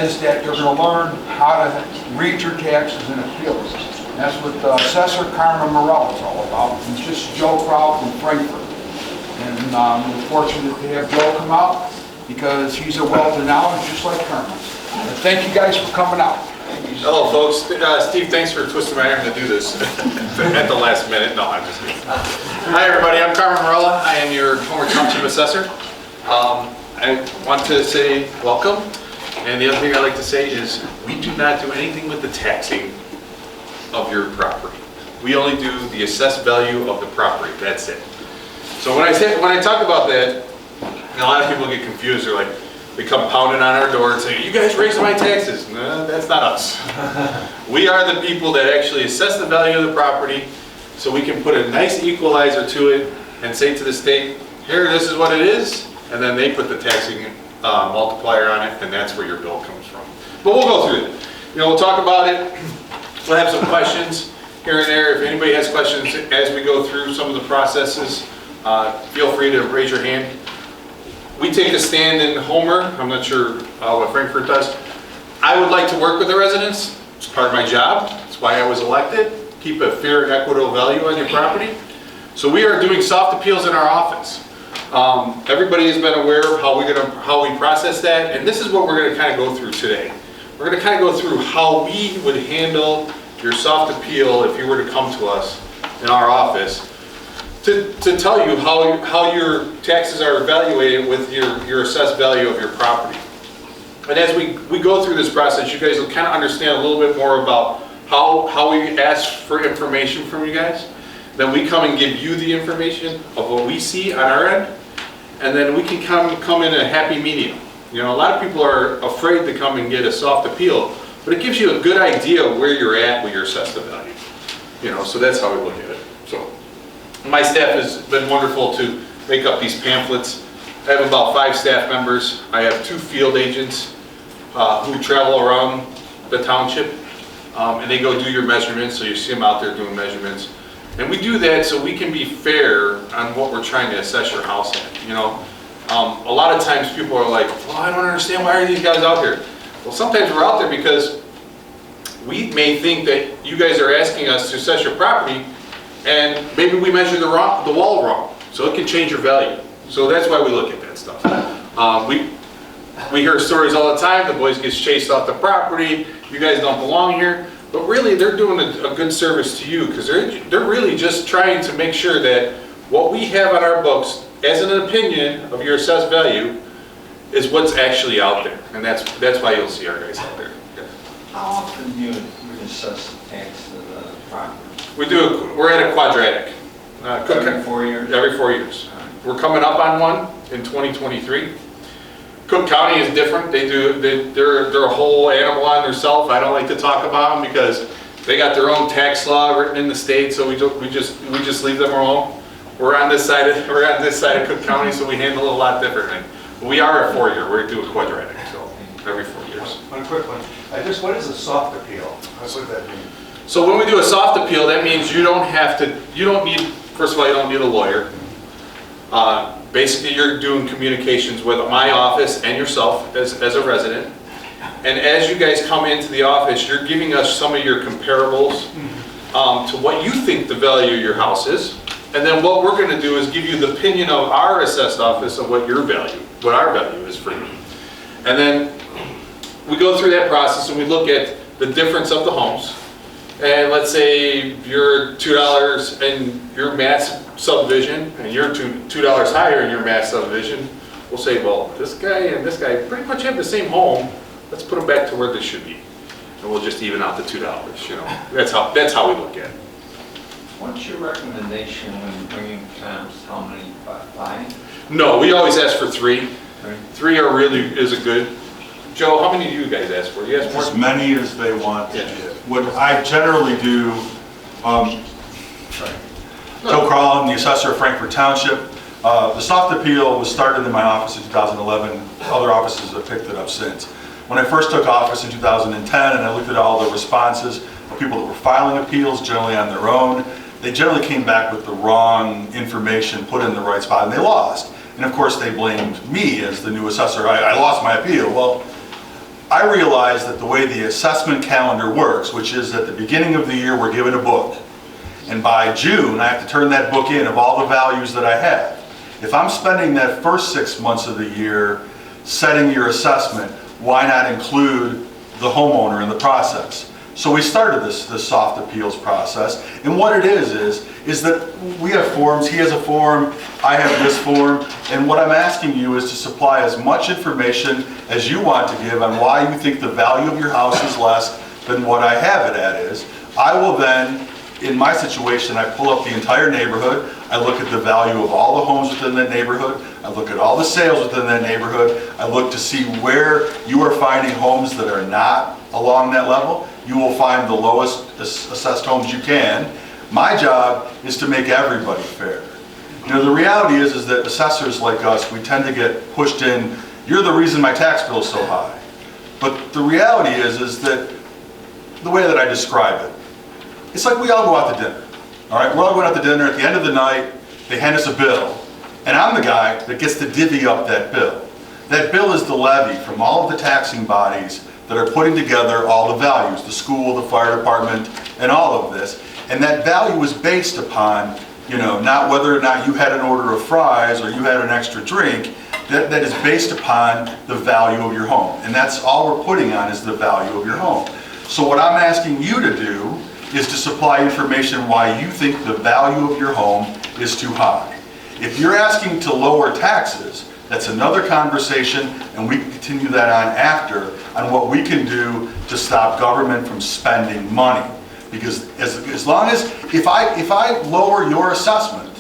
is that you're going to learn how to read your taxes and appeals. And that's what Assessor Carmen Morella is all about. It's just Joe Crowd from Frankfurt. And we're fortunate to have Joe come out because he's a wealth of knowledge just like Carmen. And thank you guys for coming out. Hello folks, Steve, thanks for twisting my arm to do this at the last minute. No, I'm just kidding. Hi everybody, I'm Carmen Morella. I am your Homer Township Assessor. I want to say welcome, and the other thing I'd like to say is we do not do anything with the taxing of your property. We only do the assessed value of the property, that's it. So when I talk about that, a lot of people get confused. They're like, they come pounding on our door and say, you guys raised my taxes. No, that's not us. We are the people that actually assess the value of the property so we can put a nice equalizer to it and say to the state, here, this is what it is, and then they put the taxing multiplier on it, and that's where your bill comes from. But we'll go through it. We'll talk about it. We'll have some questions here and there. If anybody has questions as we go through some of the processes, feel free to raise your hand. We take a stand in Homer. I'm not sure what Frankfurt does. I would like to work with the residents. It's part of my job. That's why I was elected. Keep a fair and equitable value on your property. So we are doing soft appeals in our office. Everybody has been aware of how we process that, and this is what we're going to kind of go through today. We're going to kind of go through how we would handle your soft appeal if you were to come to us in our office to tell you how your taxes are evaluated with your assessed value of your property. And as we go through this process, you guys will kind of understand a little bit more about how we ask for information from you guys. Then we come and give you the information of what we see on our end, and then we can come in a happy medium. A lot of people are afraid to come and get a soft appeal, but it gives you a good idea of where you're at with your assessed value. So that's how we look at it. So my staff has been wonderful to make up these pamphlets. I have about 5 staff members. I have 2 field agents who travel around the township, and they go do your measurements, so you see them out there doing measurements. And we do that so we can be fair on what we're trying to assess your house at. A lot of times people are like, well, I don't understand, why are these guys out here? Well, sometimes we're out there because we may think that you guys are asking us to assess your property, and maybe we measure the wall wrong, so it can change your value. So that's why we look at that stuff. We hear stories all the time, the boys get chased off the property, you guys don't belong here. But really, they're doing a good service to you because they're really just trying to make sure that what we have on our books as an opinion of your assessed value is what's actually out there. And that's why you'll see our guys out there. Yeah. How often do you assess the tax of the property? We're at a quadratic. Every 4 years? Every 4 years. We're coming up on one in 2023. Cook County is different. They're a whole animal on themselves. I don't like to talk about them because they got their own tax law written in the state, so we just leave them alone. We're on this side of Cook County, so we handle it a lot differently. But we are a 4-year. We do a quadratic, so every 4 years. One quick one. What is a soft appeal? What does that mean? So when we do a soft appeal, that means first of all, you don't need a lawyer. Basically, you're doing communications with my office and yourself as a resident. And as you guys come into the office, you're giving us some of your comparables to what you think the value of your house is. And then what we're going to do is give you the opinion of our assessed office of what our value is for you. And then we go through that process and we look at the difference of the homes. And let's say you're $2 in your mass subdivision and you're $2 higher in your mass subdivision. We'll say, well, this guy and this guy pretty much have the same home. Let's put them back to where they should be. And we'll just even out the $2, That's how we look at it. What's your recommendation when bringing comps? How many? 5? No, we always ask for 3. 3 is a good. Joe, how many do you guys ask for? You ask more? As many as they want. Yeah. What I generally do, Joe Crawlin, the assessor of Frankfurt Township. The soft appeal was started in my office in 2011. Other offices have picked it up since. When I first took office in 2010 and I looked at all the responses of people that were filing appeals, generally on their own, they generally came back with the wrong information put in the right spot and they lost. And of course they blamed me as the new assessor. I lost my appeal. Well, I realized that the way the assessment calendar works, which is at the beginning of the year, we're given a book. And by June, I have to turn that book in of all the values that I have. If I'm spending that first 6 months of the year setting your assessment, why not include the homeowner in the process? So we started this soft appeals process, and what it is that we have forms, he has a form, I have this form, and what I'm asking you is to supply as much information as you want to give on why you think the value of your house is less than what I have it at is. I will then, in my situation, I pull up the entire neighborhood, I look at the value of all the homes within that neighborhood, I look at all the sales within that neighborhood, I look to see where you are finding homes that are not along that level. You will find the lowest assessed homes you can. My job is to make everybody fair. You know, the reality is that assessors like us, we tend to get pushed in, you're the reason my tax bill is so high. But the reality is that the way that I describe it, it's like we all go out to dinner. All right, we're all going out to dinner. At the end of the night, they hand us a bill, and I'm the guy that gets to divvy up that bill. That bill is the levy from all of the taxing bodies that are putting together all the values, the school, the fire department, and all of this. And that value is based upon, you know, not whether or not you had an order of fries or you had an extra drink. That is based upon the value of your home. And that's all we're putting on is the value of your home. So what I'm asking you to do is to supply information why you think the value of your home is too high. If you're asking to lower taxes, that's another conversation, and we can continue that on after on what we can do to stop government from spending money. Because as long as, if I lower your assessment,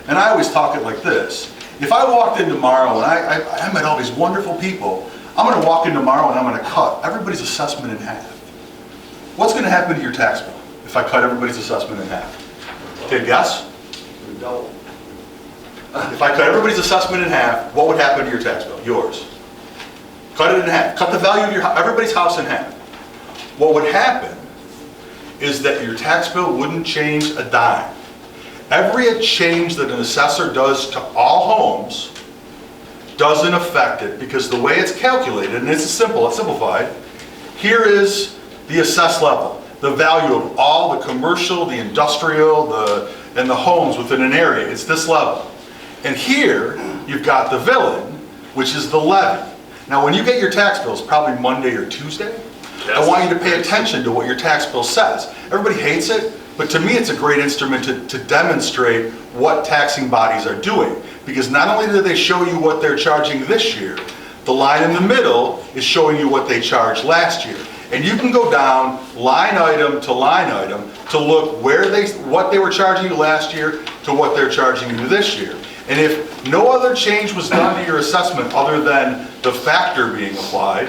and I always talk it like this, if I walked in tomorrow and I met all these wonderful people, I'm going to walk in tomorrow and I'm going to cut everybody's assessment in half. What's going to happen to your tax bill if I cut everybody's assessment in half? Take a guess? Double. If I cut everybody's assessment in half, what would happen to your tax bill? Yours. Cut it in half. Cut the value of everybody's house in half. What would happen is that your tax bill wouldn't change a dime. Every change that an assessor does to all homes doesn't affect it, because the way it's calculated, and it's simple, it's simplified, here is the assessed level, the value of all the commercial, the industrial, and the homes within an area. It's this level. And here, you've got the villain, which is the levy. Now, when you get your tax bills, probably Monday or Tuesday, I want you to pay attention to what your tax bill says. Everybody hates it, but to me it's a great instrument to demonstrate what taxing bodies are doing. Because not only do they show you what they're charging this year, the line in the middle is showing you what they charged last year. And you can go down line item to look what they were charging you last year to what they're charging you this year. And if no other change was done to your assessment other than the factor being applied,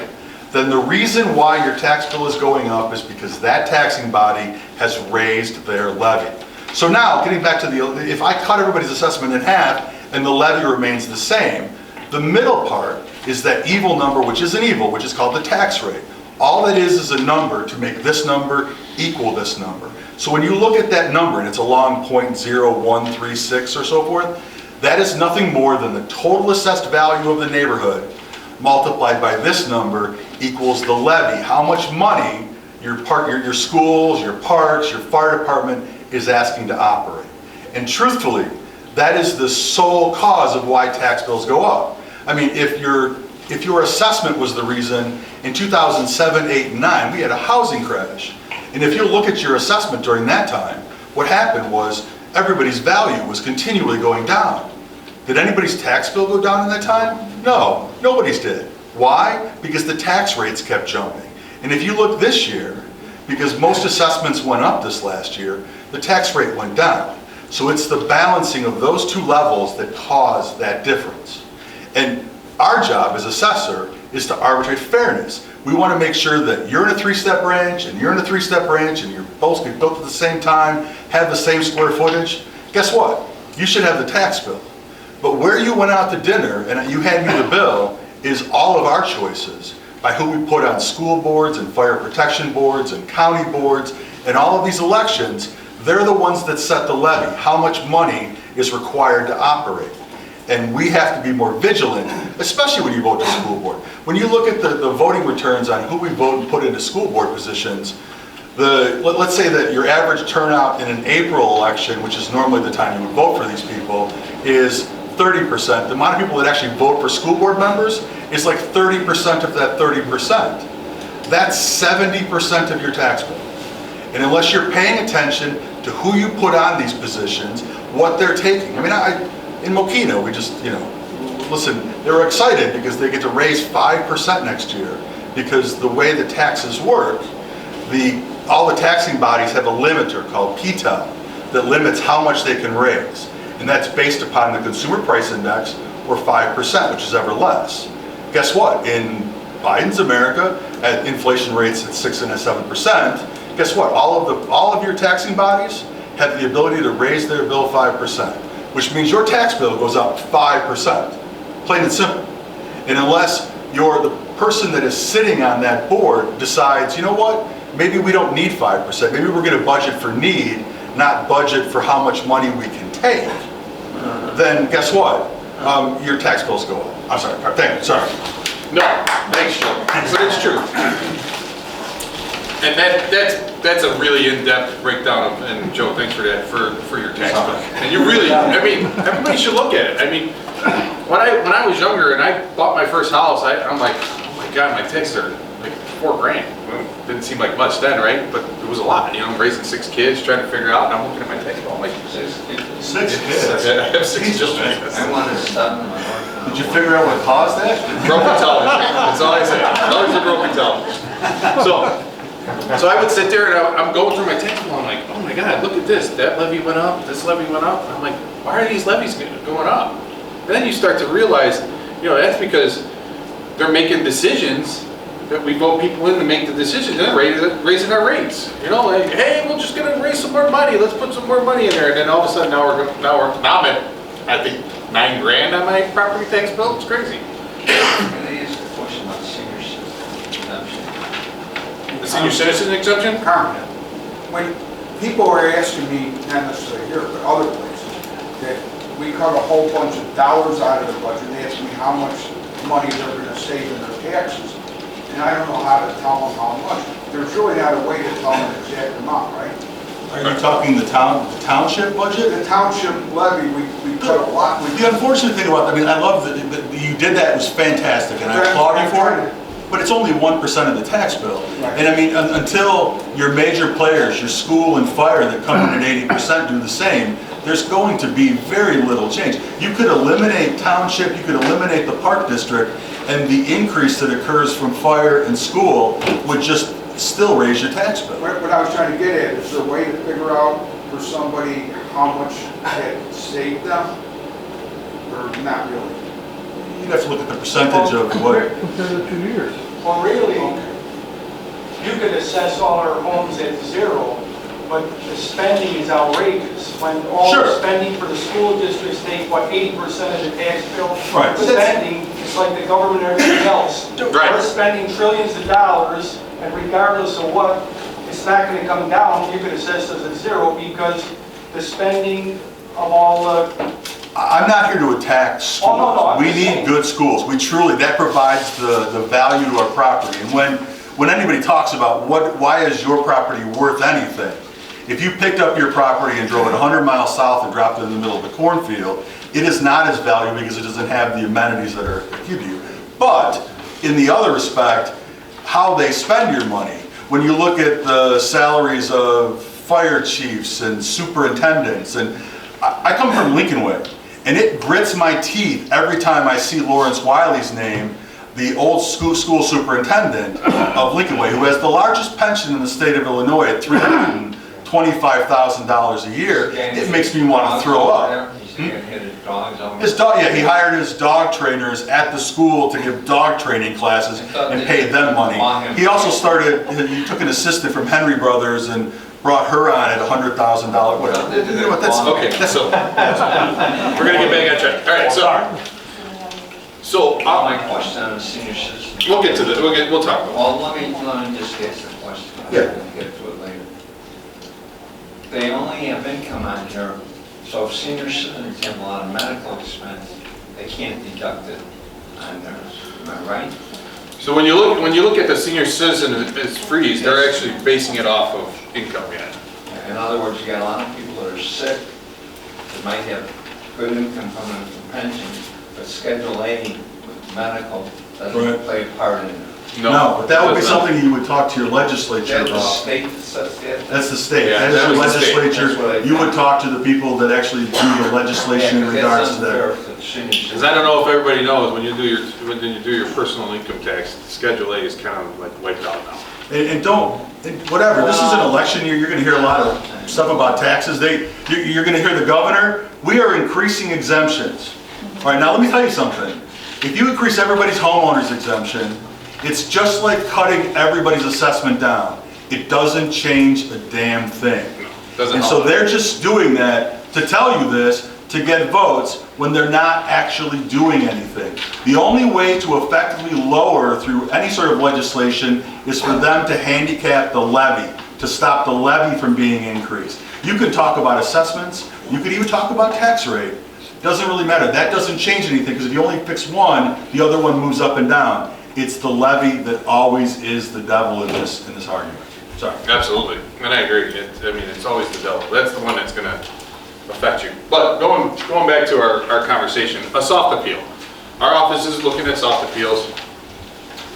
then the reason why your tax bill is going up is because that taxing body has raised their levy. So now, getting back to if I cut everybody's assessment in half and the levy remains the same, the middle part is that evil number, which isn't evil, which is called the tax rate. All it is a number to make this number equal this number. So when you look at that number, and it's a long 0.0136 or so forth, that is nothing more than the total assessed value of the neighborhood multiplied by this number equals the levy, how much money your schools, your parks, your fire department is asking to operate. And truthfully, that is the sole cause of why tax bills go up. I mean, if your assessment was the reason, in 2007, 8, and 9, we had a housing crash. And if you look at your assessment during that time, what happened was everybody's value was continually going down. Did anybody's tax bill go down in that time? No, nobody's did. Why? Because the tax rates kept jumping. And if you look this year, because most assessments went up this last year, the tax rate went down. So it's the balancing of those two levels that cause that difference. And our job as assessor is to arbitrate fairness. We want to make sure that you're in a three-step branch and you're in a three-step branch and you're both get built at the same time, have the same square footage. Guess what? You should have the tax bill. But where you went out to dinner and you hand me the bill is all of our choices by who we put on school boards and fire protection boards and county boards and all of these elections. They're the ones that set the levy, how much money is required to operate. And we have to be more vigilant, especially when you vote to school board. When you look at the voting returns on who we vote and put into school board positions, let's say that your average turnout in an April election, which is normally the time you would vote for these people, is 30%. The amount of people that actually vote for school board members is like 30% of that 30%. That's 70% of your tax bill. And unless you're paying attention to who you put on these positions, what they're taking. I mean, in Mokina, we just, listen, they were excited because they get to raise 5% next year, because the way the taxes work, all the taxing bodies have a limiter called PTEL that limits how much they can raise. And that's based upon the consumer price index, or 5%, which is ever less. Guess what? In Biden's America, at inflation rates at 6 and 7%, guess what? All of your taxing bodies have the ability to raise their bill 5%, which means your tax bill goes up 5%, plain and simple. And unless the person that is sitting on that board decides, you know what, maybe we don't need 5%, maybe we're going to budget for need, not budget for how much money we can take, then guess what? Your tax bills go up. I'm sorry, thank you, sorry. No, thanks, Joe. But it's true. And that's a really in-depth breakdown of, and Joe, thanks for that, for your tax bill. And you really, I mean, everybody should look at it. I mean, when I was younger and I bought my first house, I'm like, oh my God, my taxes are like $4,000. Well, didn't seem like much then, right? But it was a lot. I'm raising 6 kids, trying to figure it out, and I'm looking at my tax bill. I'm like, 6 kids. 6 kids? I have 6 children. I want to stop in my work. Did you figure out what caused that? Broken television. That's all I say. Colors are broken television. So I would sit there and I'm going through my tax bill. I'm like, oh my God, look at this. That levy went up. This levy went up. I'm like, why are these levies going up? And then you start to realize, that's because they're making decisions that we vote people in to make the decisions, and they're raising our rates. Like, hey, we're just gonna raise some more money. Let's put some more money in there. And then all of a sudden, now I'm at, I think, $9,000 on my property tax bill. It's crazy. Can I ask a question about senior citizen exemption? The senior citizen exemption? Carmen, when people are asking me, not necessarily here, but other places, that we cut a whole bunch of dollars out of the budget, they ask me how much money they're going to save in their taxes. And I don't know how to tell them how much. There's really not a way to tell them the exact amount, right? Are you talking the township budget? The township levy, we cut a lot. The unfortunate thing about, I love that you did that, it was fantastic, and I applaud you for it. But it's only 1% of the tax bill. Right. And until your major players, your school and fire that come in at 80% do the same, there's going to be very little change. You could eliminate township, you could eliminate the park district, and the increase that occurs from fire and school would just still raise your tax bill. What I was trying to get at, is there a way to figure out for somebody how much it saved them? Or not really? You'd have to look at the percentage of what. Compared to 2 years. Well, really, you could assess all our homes at 0, but the spending is outrageous. When all Sure. the spending for the school districts take, 80% of the tax bill? Right. The spending is like the government and everything else. Right. We're spending trillions of dollars, and regardless of what, it's not going to come down. You could assess it as 0 because the spending of all the I'm not here to attack schools. Oh, no, I'm we just need saying. good schools. That provides the value to our property. And when anybody talks about why is your property worth anything, if you picked up your property and drove it 100 miles south and dropped it in the middle of the cornfield, it is not as valuable because it doesn't have the amenities that are given to you. But in the other respect, how they spend your money, when you look at the salaries of fire chiefs and superintendents, and I come from Lincoln Way, and it grits my teeth every time I see Lawrence Wiley's name, the old school superintendent of Lincoln Way, who has the largest pension in the state of Illinois at $325,000 a year. It makes me want to throw up. His dog, yeah, he hired his dog trainers at the school to give dog training classes and paid them money. He also he took an assistant from Henry Brothers and brought her on at $100,000. Whatever. You know what, that's Okay, so we're gonna get back on track. All right, so My question on the senior citizen. we'll get to this. We'll talk about it. Well, let me just ask the question. Yeah. We'll get to it later. They only have income on here, so if senior citizens have a lot of medical expense, they can't deduct it on theirs, am I right? So when you look at the senior citizen as freeze, they're actually basing it off of income, yeah. In other words, you got a lot of people that are sick, that might have good income coming from pensions, but Schedule A with medical Right. doesn't play a part in it. No, but that would be it does not. something you would talk to your legislature That's the about. state that sets that. That's the state, Yeah, that is that your was the state. legislature. That's what I You would thought. talk to the people that actually do the legislation in regards to that. Because I don't know if everybody knows, when you do your personal income tax, Schedule A is kind of like wiped out now. And don't, and whatever, this is an election year, you're gonna hear a lot of stuff about taxes. You're gonna hear the governor, we are increasing exemptions. All right, now let me tell you something. If you increase everybody's homeowner's exemption, it's just like cutting everybody's assessment down. It doesn't change a damn thing. Doesn't And so help. they're just doing that to tell you this, to get votes, when they're not actually doing anything. The only way to effectively lower through any sort of legislation is for them to handicap the levy, to stop the levy from being increased. You can talk about assessments, you could even talk about tax rate. Doesn't really matter, that doesn't change anything, because if you only fix one, the other one moves up and down. It's the levy that always is the devil in this argument. Sorry. Absolutely, and I agree. I mean, it's always the devil. That's the one that's going to affect you. But going back to our conversation, a soft appeal. Our office is looking at soft appeals.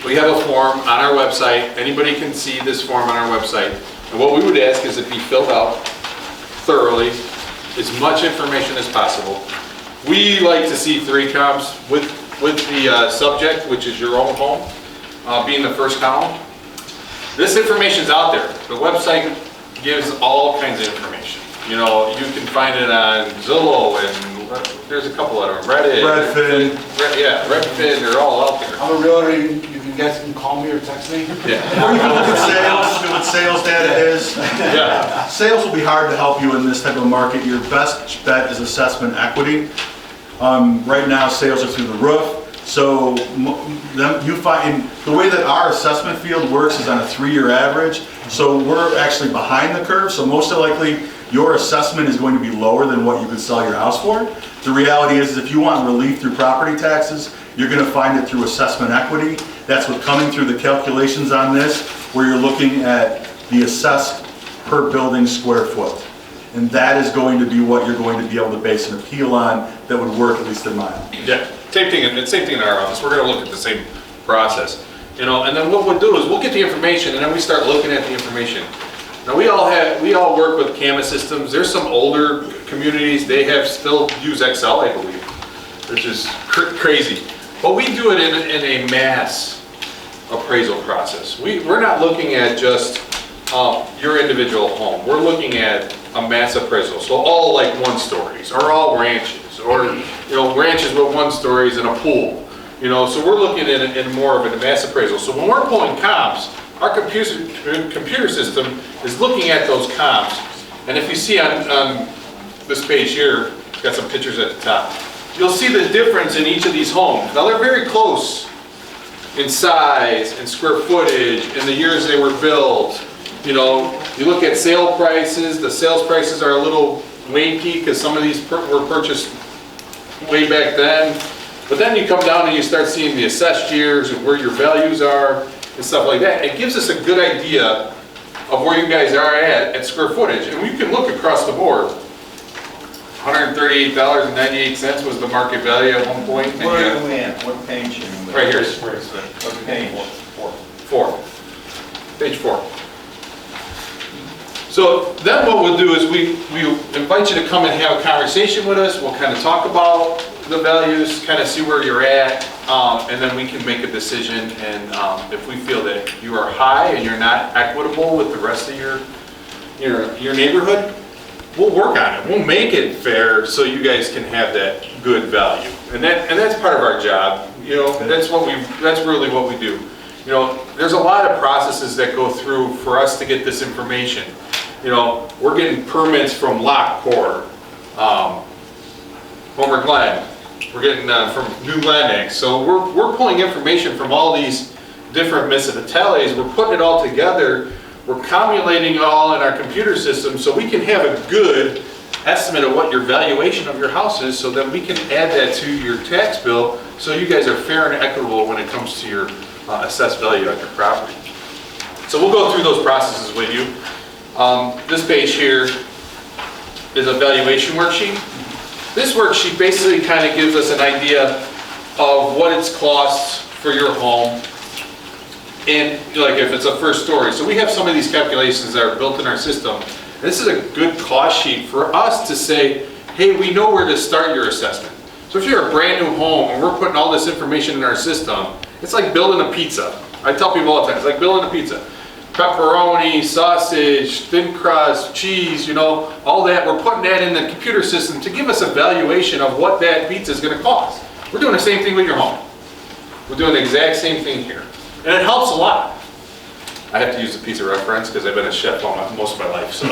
We have a form on our website. Anybody can see this form on our website. And what we would ask is it be filled out thoroughly, as much information as possible. We like to see 3 columns with the subject, which is your own home, being the first column. This information's out there. The website gives all kinds of information. You know, you can find it on Zillow and there's a couple of them, Reddit. Redfin. Yeah, Redfin, they're all out there. I'm a realtor, you can call me or text me. Yeah, Or you can look at sales, see what sales data is. yeah, Sales will be hard to help you in this type of market. Your best bet is assessment equity. Right now, sales are through the roof. So you find, the way that our assessment field works is on a 3-year average. So we're actually behind the curve. So most likely, your assessment is going to be lower than what you could sell your house for. The reality is if you want relief through property taxes, you're going to find it through assessment equity. That's what coming through the calculations on this, where you're looking at the assessed per building square foot. And that is going to be what you're going to be able to base an appeal on that would work, at least in my opinion. yeah. Same thing in our office. We're going to look at the same process. You know, and then what we'll do is we'll get the information and then we start looking at the information. Now we all work with CAMA systems. There's some older communities, they still use Excel, I believe, which is crazy. But we do it in a mass appraisal process. We're not looking at just your individual home. We're looking at a mass appraisal. So all like 1-stories or all ranches, or you know, ranches with 1-stories and a pool. You know, so we're looking at it in more of a mass appraisal. So when we're pulling comps, our computer system is looking at those comps. And if you see on this page here, it's got some pictures at the top. You'll see the difference in each of these homes. Now they're very close in size and square footage and the years they were built. You know, you look at sale prices, the sales prices are a little wanky because some of these were purchased way back then. But then you come down and you start seeing the assessed years and where your values are and stuff like that. It gives us a good idea of where you guys are at square footage. And we can look across the board. $138.98 was the market value at one point. And Where are we at? What page are we at? right here. What page? 4. Page 4. So then what we'll do is we invite you to come and have a conversation with us. We'll kind of talk about the values, kind of see where you're at, and then we can make a decision. And if we feel that you are high and you're not equitable with the rest of your neighborhood, we'll work on it. We'll make it fair so you guys can have that good value. And that's part of our job. You know, that's really what we do. You know, there's a lot of processes that go through for us to get this information. You know, we're getting permits from Lockport, Homer Glen. We're getting from New Glendick. So we're pulling information from all these different municipalities. We're putting it all together. We're cumulating it all in our computer system so we can have a good estimate of what your valuation of your house is, so that we can add that to your tax bill, so you guys are fair and equitable when it comes to your assessed value on your property. So we'll go through those processes with you. This page here is a valuation worksheet. This worksheet basically kind of gives us an idea of what it's costs for your home, and like if it's a first story. So we have some of these calculations that are built in our system. This is a good cost sheet for us to say, hey, we know where to start your assessment. So if you're a brand new home and we're putting all this information in our system, it's like building a pizza. I tell people all the time, it's like building a pizza. Pepperoni, sausage, thin crust, cheese, you know, all that. We're putting that in the computer system to give us a valuation of what that pizza is going to cost. We're doing the same thing with your home. We're doing the exact same thing here. And it helps a lot. I have to use the pizza reference because I've been a chef most of my life. So.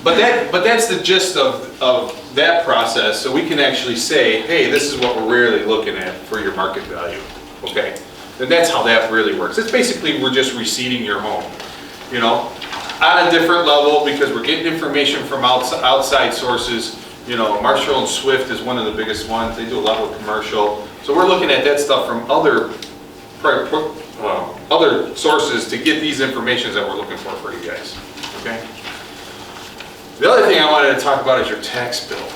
But that's the gist of that process. So we can actually say, hey, this is what we're really looking at for your market value. Okay? And that's how that really works. It's basically we're just receipting your home, you know, on a different level because we're getting information from outside sources. You know, Marshall and Swift is one of the biggest ones. They do a lot of commercial. So we're looking at that stuff from other sources to get these informations that we're looking for you guys, okay? The other thing I wanted to talk about is your tax bill.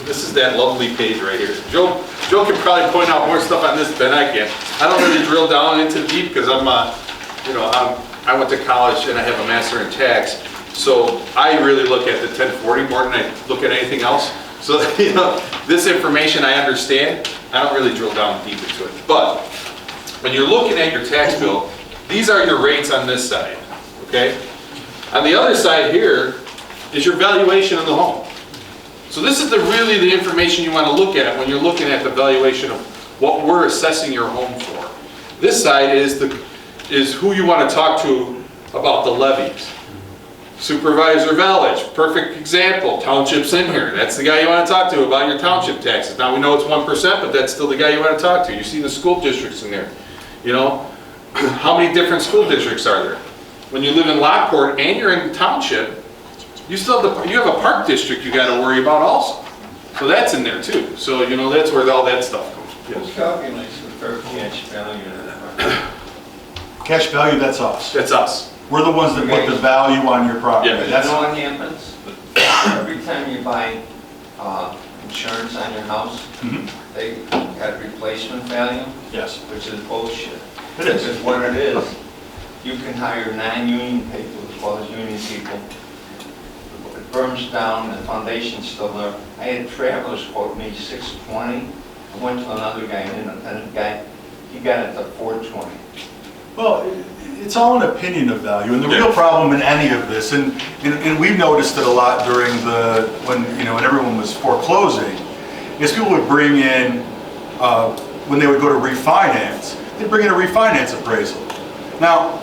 This is that lovely page right here. Joe can probably point out more stuff on this than I can. I don't really drill down into the deep because I went to college and I have a master in tax. So I really look at the 1040 more than I look at anything else. So, you know, this information I understand. I don't really drill down deep into it. But when you're looking at your tax bill, these are your rates on this side, okay? On the other side here is your valuation of the home. So this is really the information you want to look at when you're looking at the valuation of what we're assessing your home for. This side is who you want to talk to about the levies. Supervisor Village, perfect example. Township's in here. That's the guy you want to talk to about your township taxes. Now we know it's 1%, but that's still the guy you want to talk to. You see the school districts in there. You know, how many different school districts are there? When you live in Lockport and you're in township, you have a park district you got to worry about also. So that's in there too. So you know that's where all that stuff comes. Who calculates the fair cash value of the Cash value, that's us. That's us. We're the ones that put the value on your property. Yeah. You know what happens? Every time you buy insurance on your house, they got replacement value, Yes, which is bullshit. it is. Because what it is, you can hire non-union people as well as union people. It burns down, the foundation's still there. I had travelers quote me $620. I went to another guy, an independent guy, he got it to $420. Well, it's all an opinion of value, and the real problem in any of this, and we've noticed it a lot during when everyone was foreclosing, is people would bring in, when they would go to refinance, they'd bring in a refinance appraisal. Now,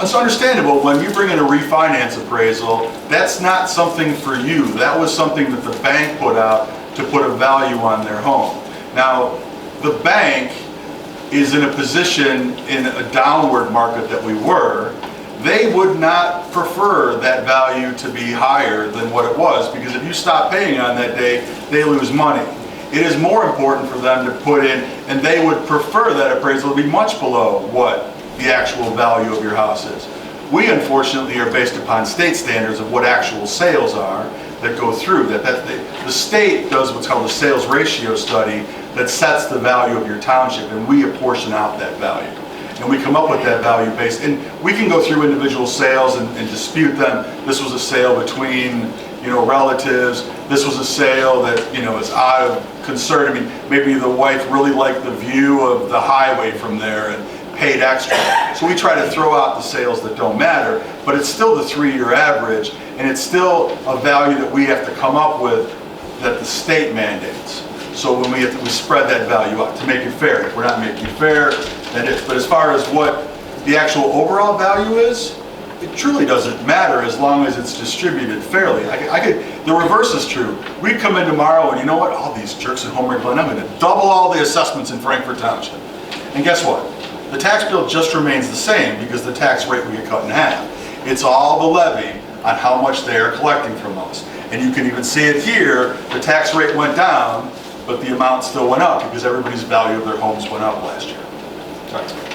it's understandable when you bring in a refinance appraisal, that's not something for you. That was something that the bank put out to put a value on their home. Now, the bank is in a position in a downward market that we were, they would not prefer that value to be higher than what it was, because if you stop paying on that day, they lose money. It is more important for them to put in, and they would prefer that appraisal to be much below what the actual value of your house is. We unfortunately are based upon state standards of what actual sales are that go through. The state does what's called a sales ratio study that sets the value of your township, and we apportion out that value. And we come up with that value based, and we can go through individual sales and dispute them. This was a sale between, relatives. This was a sale that, is out of concern. I mean, maybe the wife really liked the view of the highway from there and paid extra. So we try to throw out the sales that don't matter, but it's still the 3-year average, and it's still a value that we have to come up with that the state mandates. So when we spread that value out to make it fair. If we're not making it fair, then but as far as what the actual overall value is, it truly doesn't matter as long as it's distributed fairly. The reverse is true. We'd come in tomorrow and you know what? All these jerks at Homer Glen, I'm going to double all the assessments in Frankfort Township. And guess what? The tax bill just remains the same because the tax rate will get cut in half. It's all the levy on how much they are collecting from us. And you can even see it here, the tax rate went down, but the amount still went up because everybody's value of their homes went up last year.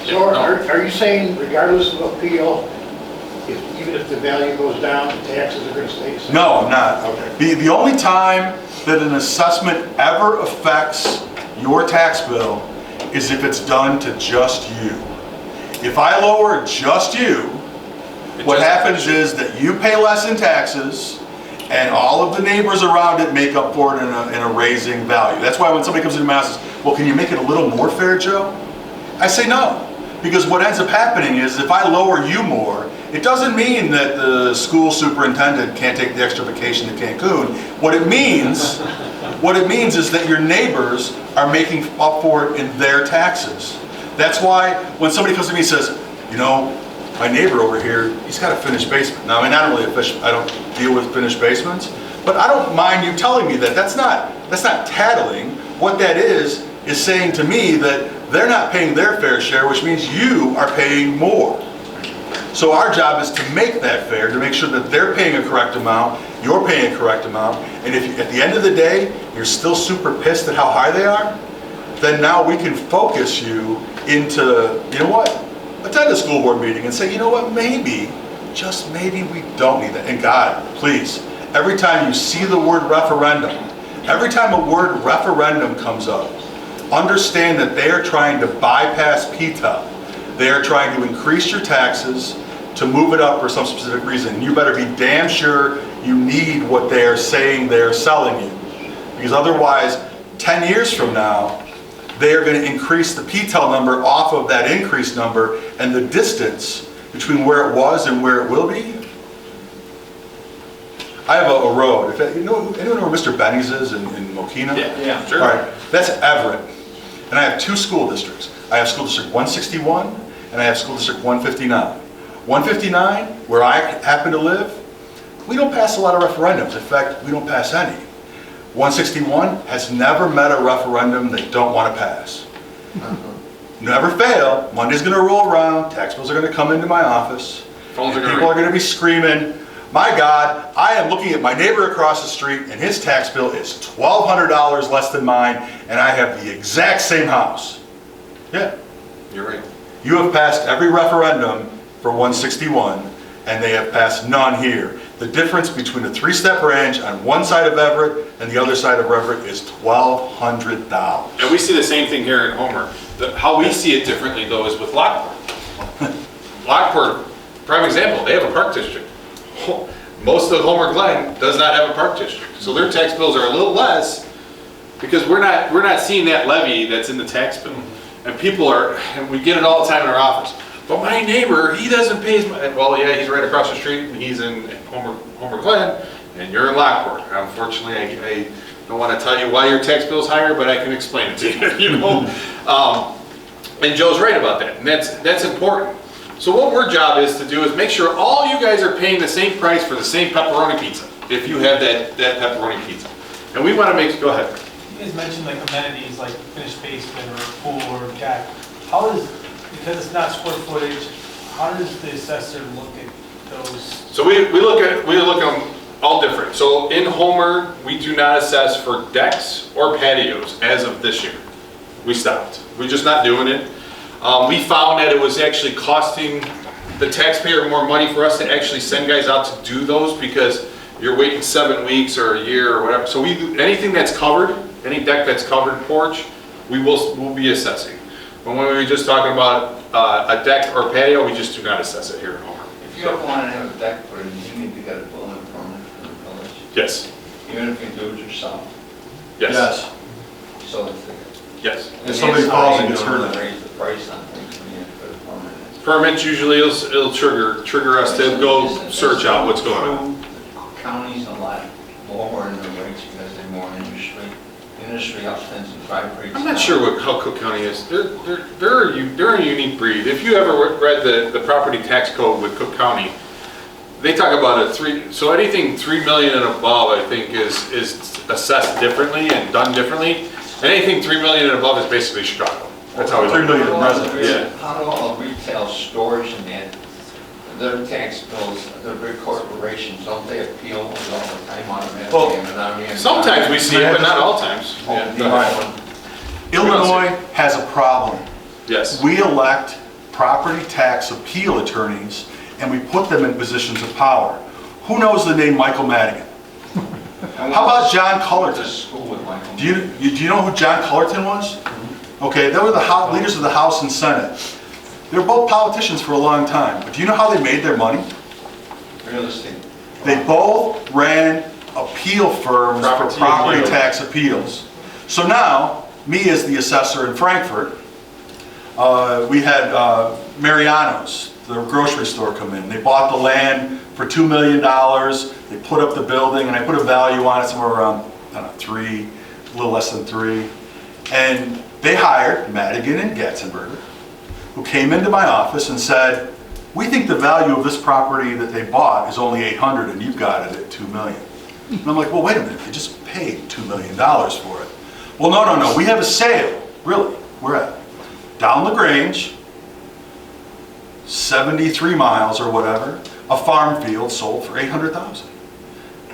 So are you saying regardless of appeal, even if the value goes down, the taxes are going to stay the same? No, I'm not. Okay. The only time that an assessment ever affects your tax bill is if it's done to just you. If I lower just you, what happens is that you pay less in taxes and all of the neighbors around it make up for it in a raising value. That's why when somebody comes into my house and says, well, can you make it a little more fair, Joe? I say no. Because what ends up happening is if I lower you more, it doesn't mean that the school superintendent can't take the extra vacation to Cancun. What it means is that your neighbors are making up for it in their taxes. That's why when somebody comes to me and says, you know, my neighbor over here, he's got a finished basement. Now, I mean, I don't deal with finished basements, but I don't mind you telling me that. That's not tattling. What that is saying to me that they're not paying their fair share, which means you are paying more. So our job is to make that fair, to make sure that they're paying a correct amount, you're paying a correct amount, and if at the end of the day, you're still super pissed at how high they are, then now we can focus you into, you know what, attend a school board meeting and say, you know what, maybe, just maybe we don't need that. And God, please, every time you see the word referendum, every time a word referendum comes up, understand that they are trying to bypass PTEL. They are trying to increase your taxes to move it up for some specific reason. You better be damn sure you need what they are saying they're selling you. Because otherwise, 10 years from now, they are going to increase the PTEL number off of that increased number, and the distance between where it was and where it will be. I have a road. Anyone know where Mr. Benny's is in Mokina? Yeah, sure. All right, that's Everett. And I have two school districts. I have school district 161 and I have school district 159. 159, where I happen to live, we don't pass a lot of referendums. In fact, we don't pass any. 161 has never met a referendum they don't want to pass. Never fail. Monday's going to roll around, tax bills are going to come into my office, Phones are gonna people are ring. going to be screaming, my God, I am looking at my neighbor across the street and his tax bill is $1,200 less than mine and I have the exact same house. Yeah. You're right. You have passed every referendum for 161 and they have passed none here. The difference between a three-step ranch on one side of Everett and the other side of Everett is $1,200. And we see the same thing here in Homer. How we see it differently though is with Lockport. Lockport, prime example, they have a park district. Most of Homer Glen does not have a park district. So their tax bills are a little less because we're not seeing that levy that's in the tax bill. And people are, and we get it all the time in our office. But my neighbor, he doesn't pay his, well, yeah, he's right across the street and he's in Homer Glen and you're in Lockport. Unfortunately, I don't want to tell you why your tax bill is higher, but I can explain it to you, you know? And Joe's right about that, and that's important. So what our job is to do is make sure all you guys are paying the same price for the same pepperoni pizza, if you have that pepperoni pizza. And we want to make, go ahead. You guys mentioned like amenities like finished basement or a pool or a deck. How does, because it's not square footage, how does the assessor look at those? So we look at them all different. So in Homer, we do not assess for decks or patios as of this year. We stopped. We're just not doing it. We found that it was actually costing the taxpayer more money for us to actually send guys out to do those because you're waiting 7 weeks or a year or whatever. So we do anything that's covered, any deck that's covered porch, we'll be assessing. But when we were just talking about a deck or patio, we just do not assess it here in Homer. If you ever want to have a deck put in, you need to get a building permit from the village, Yes. even if you do it yourself. Yes. So it's Yes. If somebody falls and gets hurt. Raise the price on things when you put a permit in. Permits usually it'll trigger us to go search out what's going on. The county's a lot lower in the rates because they're more industry. Industry upends and drive rates. I'm not sure how Cook County is. They're a unique breed. If you ever read the property tax code with Cook County, they talk about so anything 3 million and above, I think, is assessed differently and done differently. And anything 3 million and above is basically Chicago. That's how we look 3 at it. million residents. Yeah. How do all retail stores and that, their tax bills, they're big corporations, don't they appeal all the time automatically? Well, And I mean, Sometimes we see it, but not all times. Yeah, go ahead. Illinois has a problem. Yes. We elect property tax appeal attorneys, and we put them in positions of power. Who knows the name Michael Madigan? How about John Cullerton? School with Michael. Do you know who John Cullerton was? Okay, they were the leaders of the House and Senate. They were both politicians for a long time, but do you know how they made their money? Real estate. They both ran appeal firms for property tax appeals. So now, me as the assessor in Frankfurt, we had Mariano's, the grocery store, come in. They bought the land for $2 million. They put up the building, and I put a value on it somewhere around, I don't know, 3, a little less than 3. And they hired Madigan and Gatzenberger, who came into my office and said, we think the value of this property that they bought is only $800, and you've got it at $2 million. And I'm like, well, wait a minute, they just paid $2 million for it. Well, no, we have a sale. Really? Where at? Down LaGrange, 73 miles or whatever, a farm field sold for $800,000.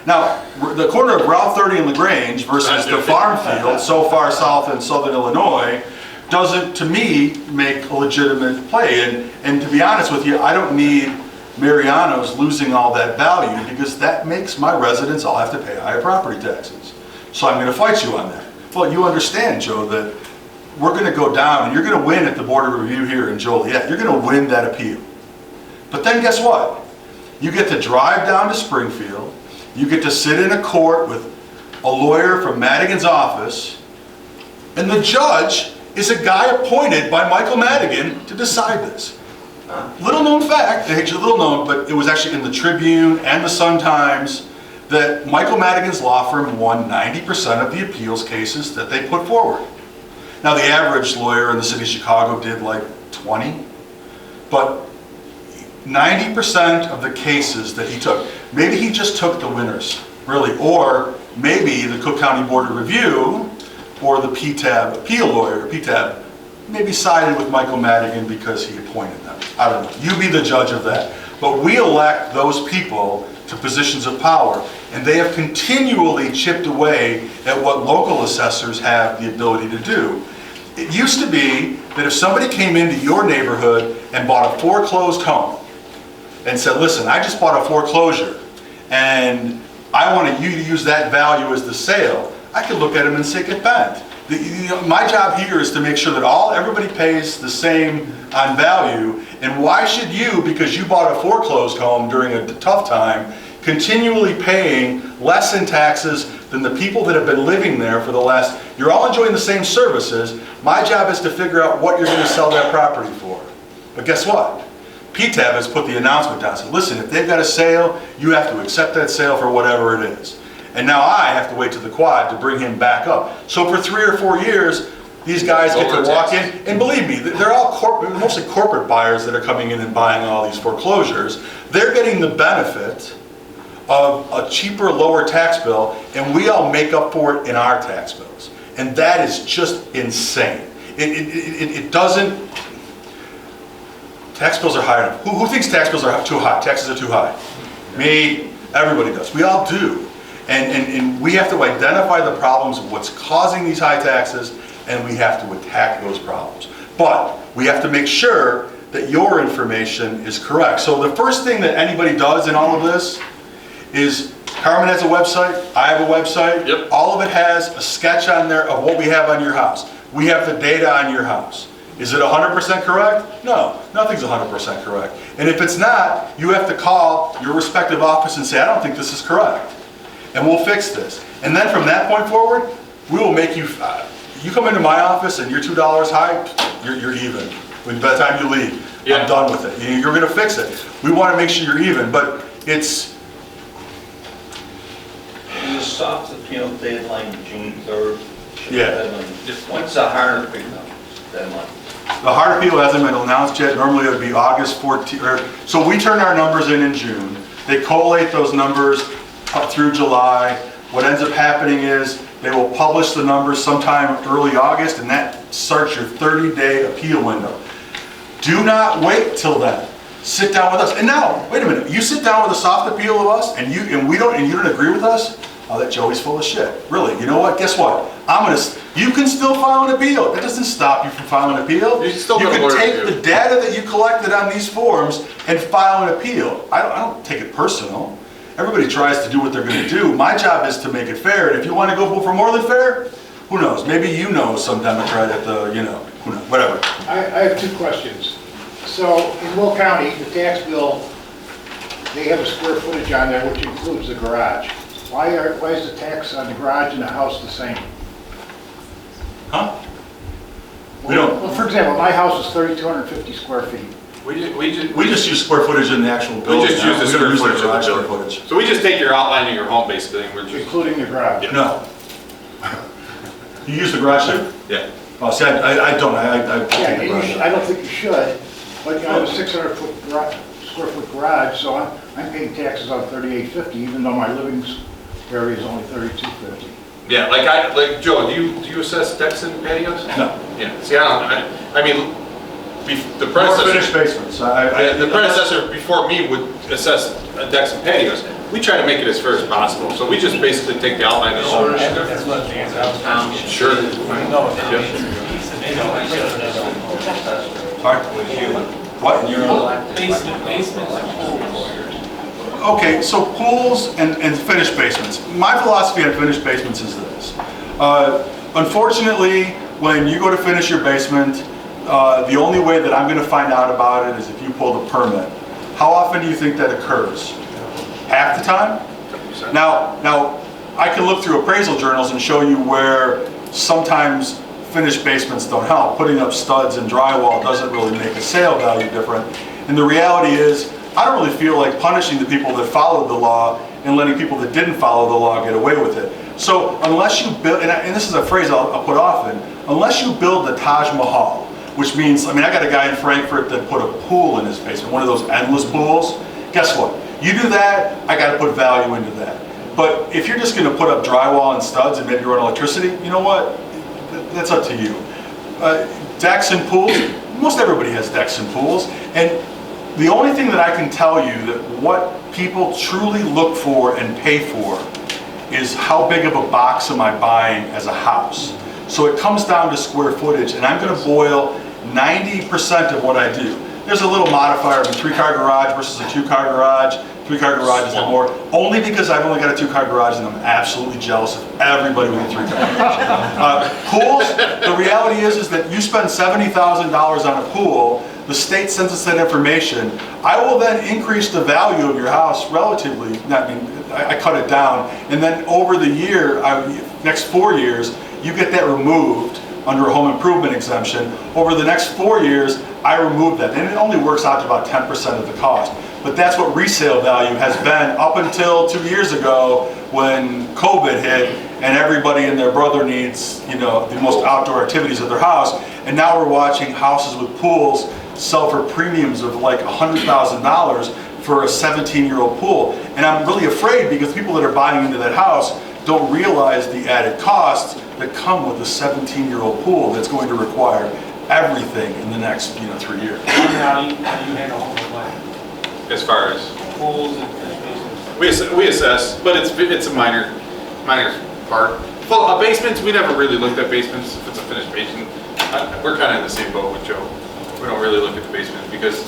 Now, the corner of Route 30 and LaGrange versus the farm field so far south in southern Illinois doesn't, to me, make a legitimate play. And to be honest with you, I don't need Mariano's losing all that value, because that makes my residents all have to pay higher property taxes. So I'm going to fight you on that. Well, you understand, Joe, that we're going to go down, and you're going to win at the Board of Review here in Joliet. You're going to win that appeal. But then guess what? You get to drive down to Springfield. You get to sit in a court with a lawyer from Madigan's office, and the judge is a guy appointed by Michael Madigan to decide this. Little known fact, actually little known, but it was actually in the Tribune and the Sun-Times, that Michael Madigan's law firm won 90% of the appeals cases that they put forward. Now, the average lawyer in the city of Chicago did like 20, but 90% of the cases that he took, maybe he just took the winners, really, or maybe the Cook County Board of Review or the PTAB appeal lawyer, PTAB, maybe sided with Michael Madigan because he appointed them. I don't know. You be the judge of that. But we elect those people to positions of power, and they have continually chipped away at what local assessors have the ability to do. It used to be that if somebody came into your neighborhood and bought a foreclosed home and said, listen, I just bought a foreclosure and I want you to use that value as the sale, I could look at them and say, get bent. My job here is to make sure that everybody pays the same on value, and why should you, because you bought a foreclosed home during a tough time, continually paying less in taxes than the people that have been living there for the last, you're all enjoying the same services. My job is to figure out what you're going to sell that property for. But guess what? PTAB has put the announcement down, said, listen, if they've got a sale, you have to accept that sale for whatever it is. And now I have to wait to the quad to bring him back up. So for 3 or 4 years, these guys get to walk in, and believe me, they're all mostly corporate buyers that are coming in and buying all these foreclosures. They're getting the benefit of a cheaper, lower tax bill, and we all make up for it in our tax bills. And that is just insane. It doesn't, tax bills are high enough. Who thinks tax bills are too high? Taxes are too high? Me, everybody does. We all do. And we have to identify the problems of what's causing these high taxes, and we have to attack those problems. But we have to make sure that your information is correct. So the first thing that anybody does in all of this is, Carmen has a website, I have a website. Yep. All of it has a sketch on there of what we have on your house. We have the data on your house. Is it 100% correct? No, nothing's 100% correct. And if it's not, you have to call your respective office and say, I don't think this is correct. And we'll fix this. And then from that point forward, we will make you, you come into my office and you're $2 high, you're even. By the time you leave, Yeah. I'm done with it. You're gonna fix it. We wanna make sure you're even, but it's... The soft appeal deadline, June 3rd. Yeah. What's the hard appeal deadline? The hard appeal hasn't been announced yet. Normally it would be August 14th. So we turn our numbers in June. They collate those numbers up through July. What ends up happening is they will publish the numbers sometime early August, and that starts your 30-day appeal window. Do not wait till then. sit down with us. And now, wait a minute, you sit down with a soft appeal of us and you don't agree with us? Oh, that Joey's full of shit. Really, you know what? Guess what? You can still file an appeal. That doesn't stop you from filing an appeal. You still You got a can lawyer take to do the it. data that you collected on these forms and file an appeal. I don't take it personal. Everybody tries to do what they're going to do. My job is to make it fair. And if you want to go for more than fair, who knows? Maybe you know some Democrat at the, who knows, whatever. I have two questions. So in Will County, the tax bill, they have a square footage on there which includes the garage. Why is the tax on the garage and the house the same? Huh? We don't- Well, for example, my house is 3,250 square feet. We just use square footage in the actual building. We just use the We don't square use footage of the garage building. square footage. So we just take your outline of your home basically, and we're just, Including the garage? No. You use the garage too? yeah. Oh, see, I don't, I Yeah, take the and garage. I don't think you should, but I have a 600-foot garage, square foot garage, so I'm paying taxes on 3,850, even though my living area is only 3,250. Yeah, like Joe, do you assess decks and patios? No. Yeah, see, I mean, the More predecessor, finished basements. the predecessor before me would assess decks and patios. We try to make it as fair as possible, so we just basically take the outline of the home. That's what the answer I was. Sure. No, Sorry? What? basement, pools. Okay, so pools and finished basements. My philosophy on finished basements is this. Unfortunately, when you go to finish your basement, the only way that I'm going to find out about it is if you pull the permit. How often do you think that occurs? Half the time? Now, I can look through appraisal journals and show you where sometimes finished basements don't help. Putting up studs and drywall doesn't really make a sale value different. And the reality is, I don't really feel like punishing the people that followed the law and letting people that didn't follow the law get away with it. So unless you build, and this is a phrase I'll put often, unless you build the Taj Mahal, which means, I got a guy in Frankfurt that put a pool in his basement, one of those endless pools. Guess what? You do that, I got to put value into that. But if you're just going to put up drywall and studs and maybe run electricity, you know what? That's up to you. Decks and pools, most everybody has decks and pools. And the only thing that I can tell you that what people truly look for and pay for is how big of a box am I buying as a house. So it comes down to square footage, and I'm going to boil 90% of what I do. There's a little modifier of a 3-car garage versus a 2-car garage. 3-car garages have more, only because I've only got a 2-car garage and I'm absolutely jealous of everybody with a 3-car garage. Pools, the reality is that you spend $70,000 on a pool, the state sends us that information, I will then increase the value of your house relatively, I cut it down, and then over the year, next 4 years, you get that removed under a home improvement exemption. Over the next 4 years, I remove that, and it only works out to about 10% of the cost. But that's what resale value has been up until 2 years ago when COVID hit and everybody and their brother needs, the most outdoor activities at their house. And now we're watching houses with pools sell for premiums of like $100,000 for a 17-year-old pool. And I'm really afraid because people that are buying into that house don't realize the added costs that come with a 17-year-old pool that's going to require everything in the next 3 years. How do you handle home plan? As far as, Pools and finished basements? we assess, but it's a minor part. Well, basements, we never really looked at basements, if it's a finished basement. We're kind of in the same boat with Joe. We don't really look at the basement because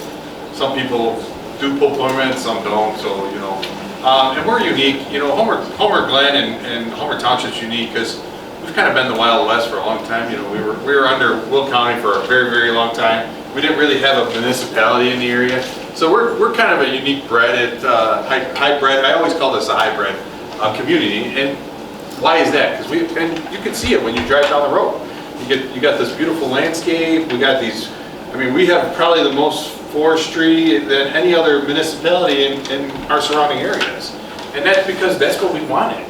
some people do pull permits, some don't, so, and we're unique, Homer Glen and Homer Township's unique because we've kind of been the Wild West for a long time. We were under Will County for a very, very long time. We didn't really have a municipality in the area. So we're kind of a unique bred, hybrid, I always call this a hybrid community. And why is that? Because and you can see it when you drive down the road. You got this beautiful landscape, we got these, we have probably the most forestry than any other municipality in our surrounding areas. And that's because that's what we wanted,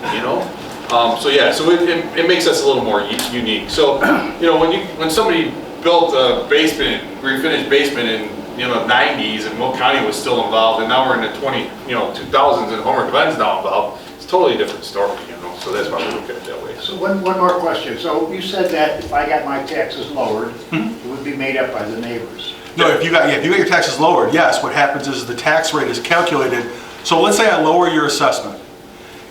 So yeah, so it makes us a little more unique. So, when somebody built a basement, refinished basement in, 90s and Will County was still involved, and now we're in the 2000s and Homer Glen's now involved, it's a totally different story, So that's why we look at it that way. So one more question. So you said that if I got my taxes lowered, Mm-hmm. it would be made up by the neighbors. No, if you got your taxes lowered, yes, what happens is the tax rate is calculated. So let's say I lower your assessment.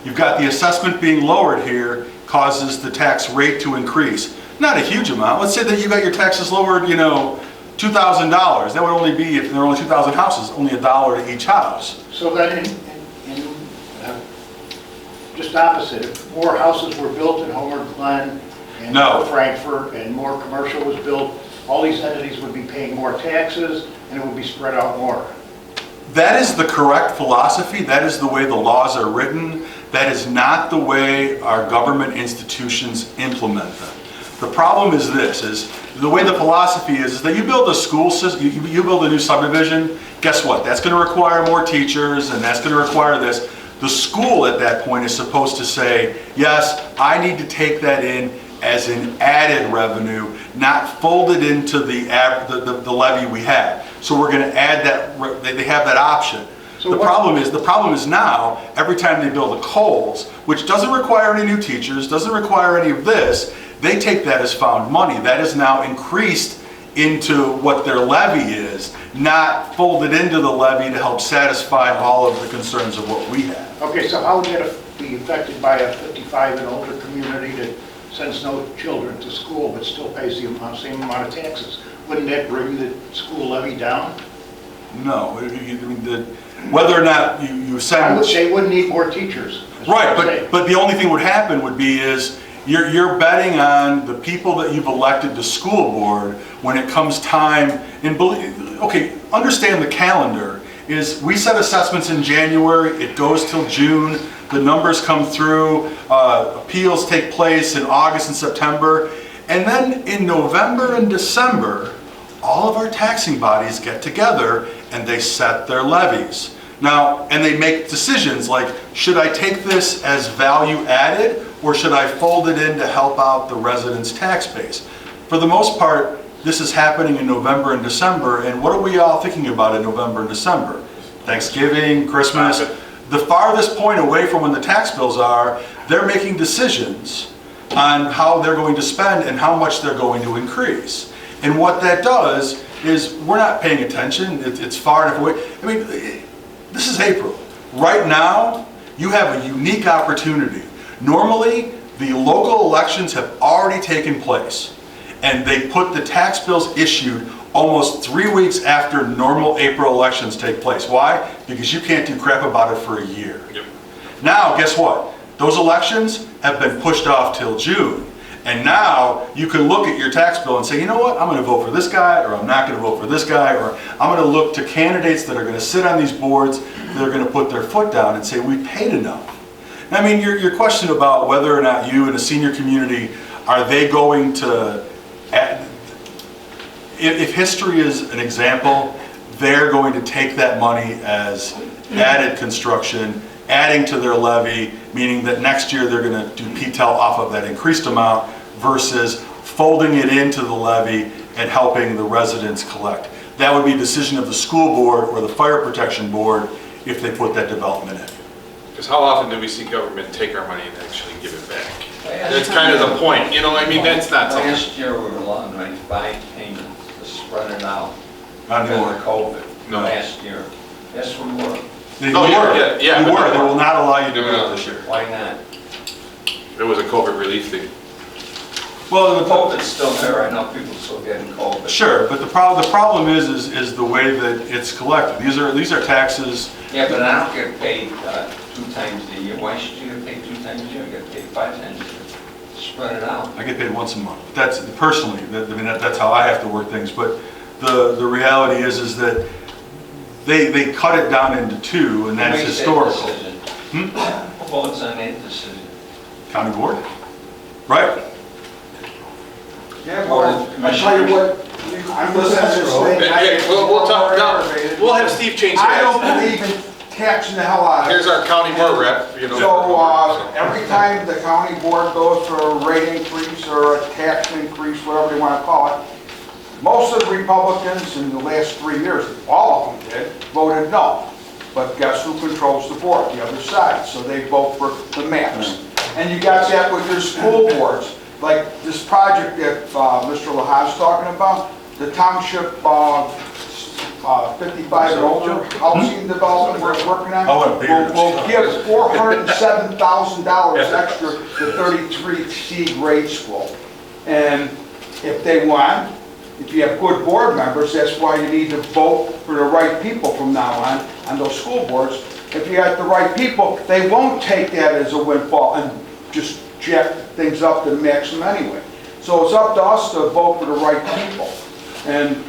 You've got the assessment being lowered here causes the tax rate to increase. Not a huge amount. Let's say that you got your taxes lowered, you know, $2,000. That would only be, if there are only 2,000 houses, only $1 to each house. So then just opposite, if more houses were built in Homer Glen and No. Frankfurt and more commercial was built, all these entities would be paying more taxes and it would be spread out more. That is the correct philosophy. That is the way the laws are written. That is not the way our government institutions implement them. The problem is this, is the way the philosophy is that you build a school system, you build a new subdivision, guess what? That's going to require more teachers and that's going to require this. The school at that point is supposed to say, yes, I need to take that in as an added revenue, not folded into the levy we have. So we're going to add that, they have that option. So the problem is now, every time they build a Kohl's, which doesn't require any new teachers, doesn't require any of this, they take that as found money. That is now increased into what their levy is, not folded into the levy to help satisfy all of the concerns of what we have. Okay, so how would that be affected by a 55 and older community that sends no children to school but still pays the same amount of taxes? Wouldn't that bring the school levy down? No, whether or not you I send... would say wouldn't need more teachers. That's what I'm Right, saying. but the only thing would happen would be is you're betting on the people that you've elected to school board when it comes time. Okay, understand the calendar is we set assessments in January, it goes till June, the numbers come through, appeals take place in August and September, and then in November and December, all of our taxing bodies get together and they set their levies. Now, and they make decisions like, should I take this as value added or should I fold it in to help out the residents' tax base? For the most part, this is happening in November and December, and what are we all thinking about in November and December? Thanksgiving, Christmas. The farthest point away from when the tax bills are, they're making decisions on how they're going to spend and how much they're going to increase. And what that does is we're not paying attention. It's far enough away. I mean, this is April. Right now, you have a unique opportunity. Normally, the local elections have already taken place, and they put the tax bills issued almost 3 weeks after normal April elections take place. Why? Because you can't do crap about it for a year. Yep. Now, guess what? Those elections have been pushed off till June. And now you can look at your tax bill and say, you know what, I'm going to vote for this guy, or I'm not going to vote for this guy, or I'm going to look to candidates that are going to sit on these boards that are going to put their foot down and say, we paid enough. I mean, your question about whether or not you in a senior community, are they going to, if history is an example, they're going to take that money as added construction, adding to their levy, meaning that next year they're going to do P-TEL off of that increased amount versus folding it into the levy and helping the residents collect. That would be a decision of the school board or the fire protection board if they put that development in. Because how often do we see government take our money and actually give it back? That's kind of the point, you know, I mean, that's not something. Last year, we were allowed like 5 payments to spread it out Not because anymore. of COVID No. last year. Yes, we were. They No, were. yeah, yeah, They but- were. They will not allow you to do No. it this year. Why not? It was a COVID relief thing. Well, COVID's still there, I know people still getting COVID. sure, but the problem is the way that it's collected. These are taxes. Yeah, but I don't get paid 2 times a year. Why should you get paid 2 times a year? I get paid 5 times a year. Spread it out. I get paid once a month. That's personally. That's how I have to work things. But the reality is that they cut it down into 2, and that's Who makes historical. that decision? Who votes on that decision? County board, right? Yeah, well, I tell you what, I'm listening to this thing. Yeah, we'll talk, now, we'll have Steve change I don't that. believe in taxing the hell out of it. Here's our county board rep, you know. So, every time the county board goes for a rate increase or a tax increase, whatever you want to call it, most of the Republicans in the last 3 years, all of them did, voted no. But guess who controls the board? The other side. So they vote for the maps. And you got that with your school boards. Like this project that Mr. LaHave's talking about, the township 55 and older housing development we're working on. Oh, and bigger. We'll give $407,000 extra to 33C grade school. And if they want, if you have good board members, that's why you need to vote for the right people from now on those school boards. If you have the right people, they won't take that as a windfall and just jack things up to the maximum anyway. So it's up to us to vote for the right people. And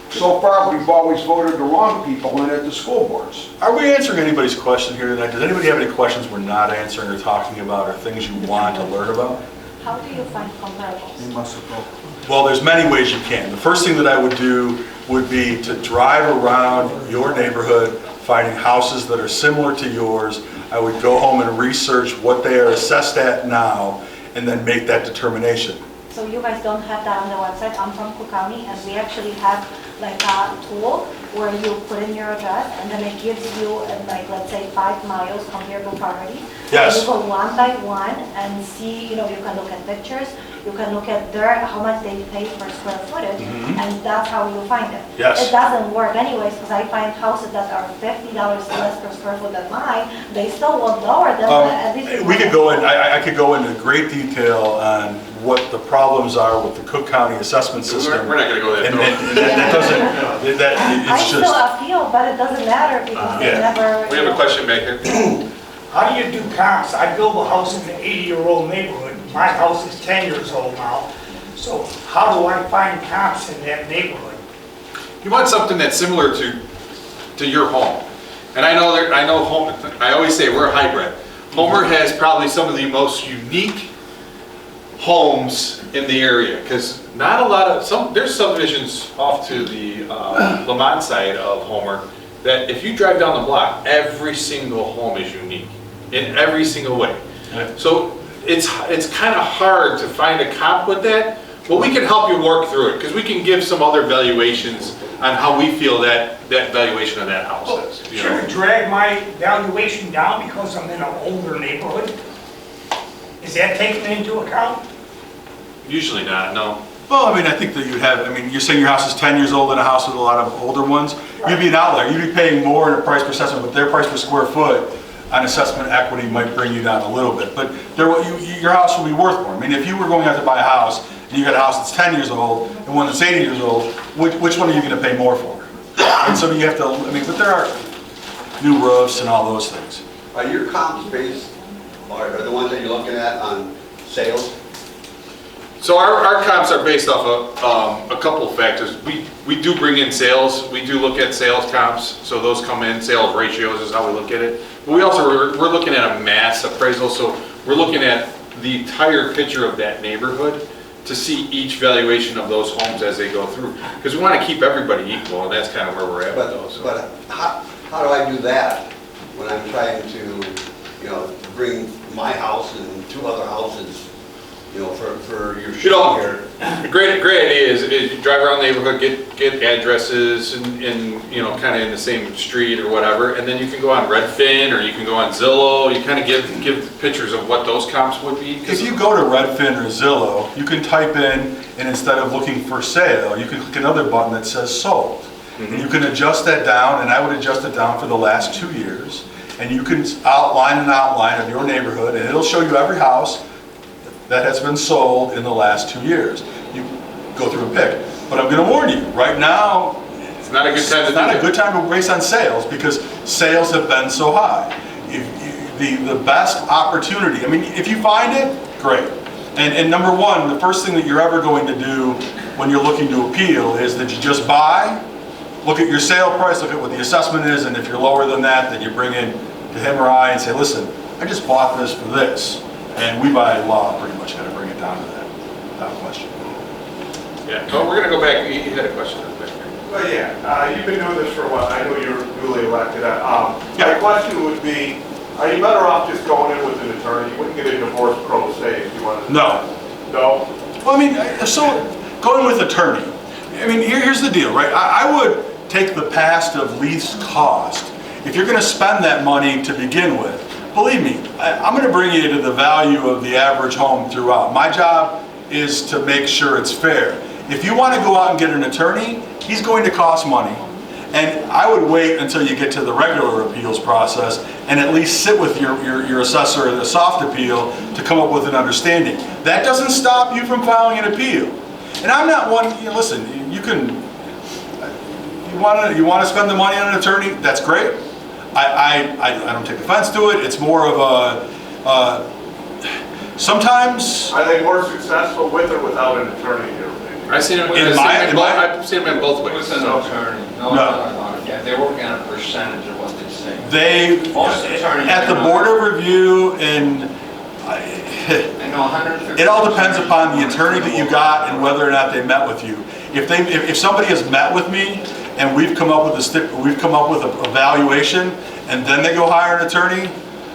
so far, we've always voted the wrong people in at the school boards. Are we answering anybody's question here tonight? Does anybody have any questions we're not answering or talking about or things you want to learn about? How do you find comparables? They must have voted. Well, there's many ways you can. The first thing that I would do would be to drive around your neighborhood, finding houses that are similar to yours. I would go home and research what they are assessed at now, and then make that determination. So you guys don't have that on the website? I'm from Cook County, and we actually have like a tool where you put in your address, and then it gives you like, let's say 5 miles comparable properties. Yes. And you go one by one and see, you know, you can look at pictures, you can look at how much they pay per square footage, and that's how you find it. Yes. It doesn't work anyways, because I find houses that are $50 less per square foot than mine, they still won't lower them, but at least. We could go in, I could go into great detail on what the problems are with the Cook County assessment system. We're not gonna go that And far. that doesn't, I it's still just, appeal, but it doesn't matter because they Yeah. never. We have a question back here. How do you do comps? I built a house in an 80-year-old neighborhood. My house is 10 years old now. So how do I find comps in that neighborhood? You want something that's similar to your home. And I know home, I always say we're a hybrid. Homer has probably some of the most unique homes in the area, because not a lot of, there's subdivisions off to the Lamont side of Homer that if you drive down the block, every single home is unique in every single way. So it's kind of hard to find a comp with that, but we can help you work through it, because we can give some other valuations on how we feel that valuation of that house is. You know? Should it drag my valuation down because I'm in an older neighborhood? Is that taken into account? Usually not, no. well, I mean, I think that you have, I mean, you're saying your house is 10 years old and a house with a lot of older ones. You'd be an outlier. You'd be paying more in a price per assessment, but their price per square foot on assessment equity might bring you down a little bit. But your house will be worth more. I mean, if you were going out to buy a house and you got a house that's 10 years old and one that's 80 years old, which one are you going to pay more for? And so you have to, I mean, but there are new roofs and all those things. Are your comps based, or are the ones that you're looking at on sales? So our comps are based off of a couple of factors. We do bring in sales. We do look at sales comps. So those come in, sales ratios is how we look at it. But we also, we're looking at a mass appraisal. So we're looking at the entire picture of that neighborhood to see each valuation of those homes as they go through. Because we want to keep everybody equal, and that's kind of where we're at with those. But how do I do that when I'm trying to, bring my house and 2 other houses, for your show here? The great idea is you drive around the neighborhood, get addresses and kind of in the same street or whatever, and then you can go on Redfin or you can go on Zillow. You kind of give pictures of what those comps would be. If you go to Redfin or Zillow, you can type in, and instead of looking for sale, you can click another button that says sold. And you can adjust that down, and I would adjust it down for the last 2 years. And you can outline an outline of your neighborhood, and it'll show you every house that has been sold in the last 2 years. You go through and pick. But I'm going to warn you, right now, It's not a good time to do it's not a that. good time to race on sales because sales have been so high. The best opportunity, I mean, if you find it, great. And number one, the first thing that you're ever going to do when you're looking to appeal is that you just buy, look at your sale price, look at what the assessment is, and if you're lower than that, then you bring in to him or I and say, listen, I just bought this for this. And we by law pretty much got to bring it down to that, without question. Yeah. Oh, we're going to go back. You had a question. Well, yeah, you've been doing this for a while. I know you're newly elected. My question would be, are you better off just going in with an attorney? You wouldn't get a divorce pro se if you wanted to. No. No? Well, I mean, so going with attorney, I mean, here's the deal, right? I would take the past of least cost. If you're going to spend that money to begin with, believe me, I'm going to bring you to the value of the average home throughout. My job is to make sure it's fair. If you want to go out and get an attorney, he's going to cost money. And I would wait until you get to the regular appeals process and at least sit with your assessor in a soft appeal to come up with an understanding. That doesn't stop you from filing an appeal. And I'm not one, listen, you want to spend the money on an attorney, that's great. I don't take offense to it. It's more of a, sometimes. Are they more successful with or without an attorney here? I've seen them in both ways. With an attorney, no. Yeah, they're working on a percentage of what they say. Most attorneys At the board of review, and I know 150. it all depends upon the attorney that you got and whether or not they met with you. If somebody has met with me and we've come up with a valuation and then they go hire an attorney,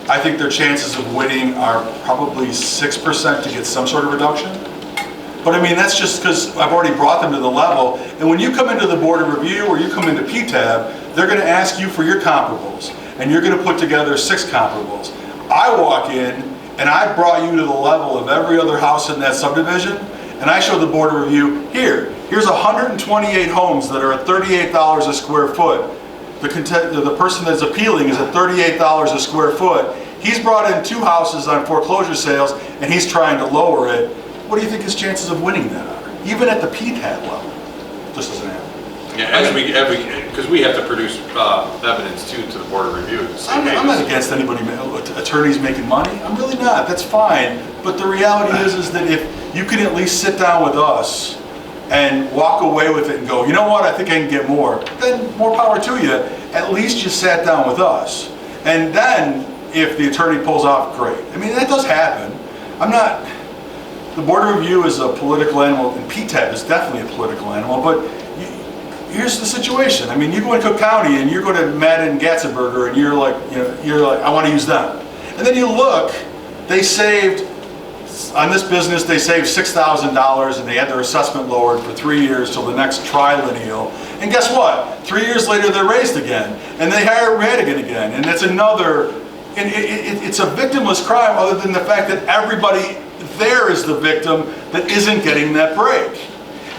I think their chances of winning are probably 6% to get some sort of reduction. But I mean, that's just because I've already brought them to the level. And when you come into the board of review or you come into PTAB, they're going to ask you for your comparables. And you're going to put together 6 comparables. I walk in and I brought you to the level of every other house in that subdivision. And I show the board of review, here's 128 homes that are at $38 a square foot. The person that's appealing is at $38 a square foot. He's brought in 2 houses on foreclosure sales and he's trying to lower it. What do you think his chances of winning that are? Even at the PTAB level, just as an example. Yeah, because we have to produce evidence too to the board of review. I'm not against anybody, attorneys making money. I'm really not. That's fine. But the reality is that if you can at least sit down with us and walk away with it and go, you know what, I think I can get more, then more power to you. At least you sat down with us. And then if the attorney pulls off, great. I mean, that does happen. The board of review is a political animal, and PTAB is definitely a political animal, but here's the situation. I mean, you go in Cook County and you're going to Madden Gatzenberger and you're like, I want to use them. And then you look, they saved, on this business, they saved $6,000 and they had their assessment lowered for 3 years till the next triennial. And guess what? 3 years later, they're raised again. And they hire Radigan again. And it's another, and it's a victimless crime other than the fact that everybody there is the victim that isn't getting that break.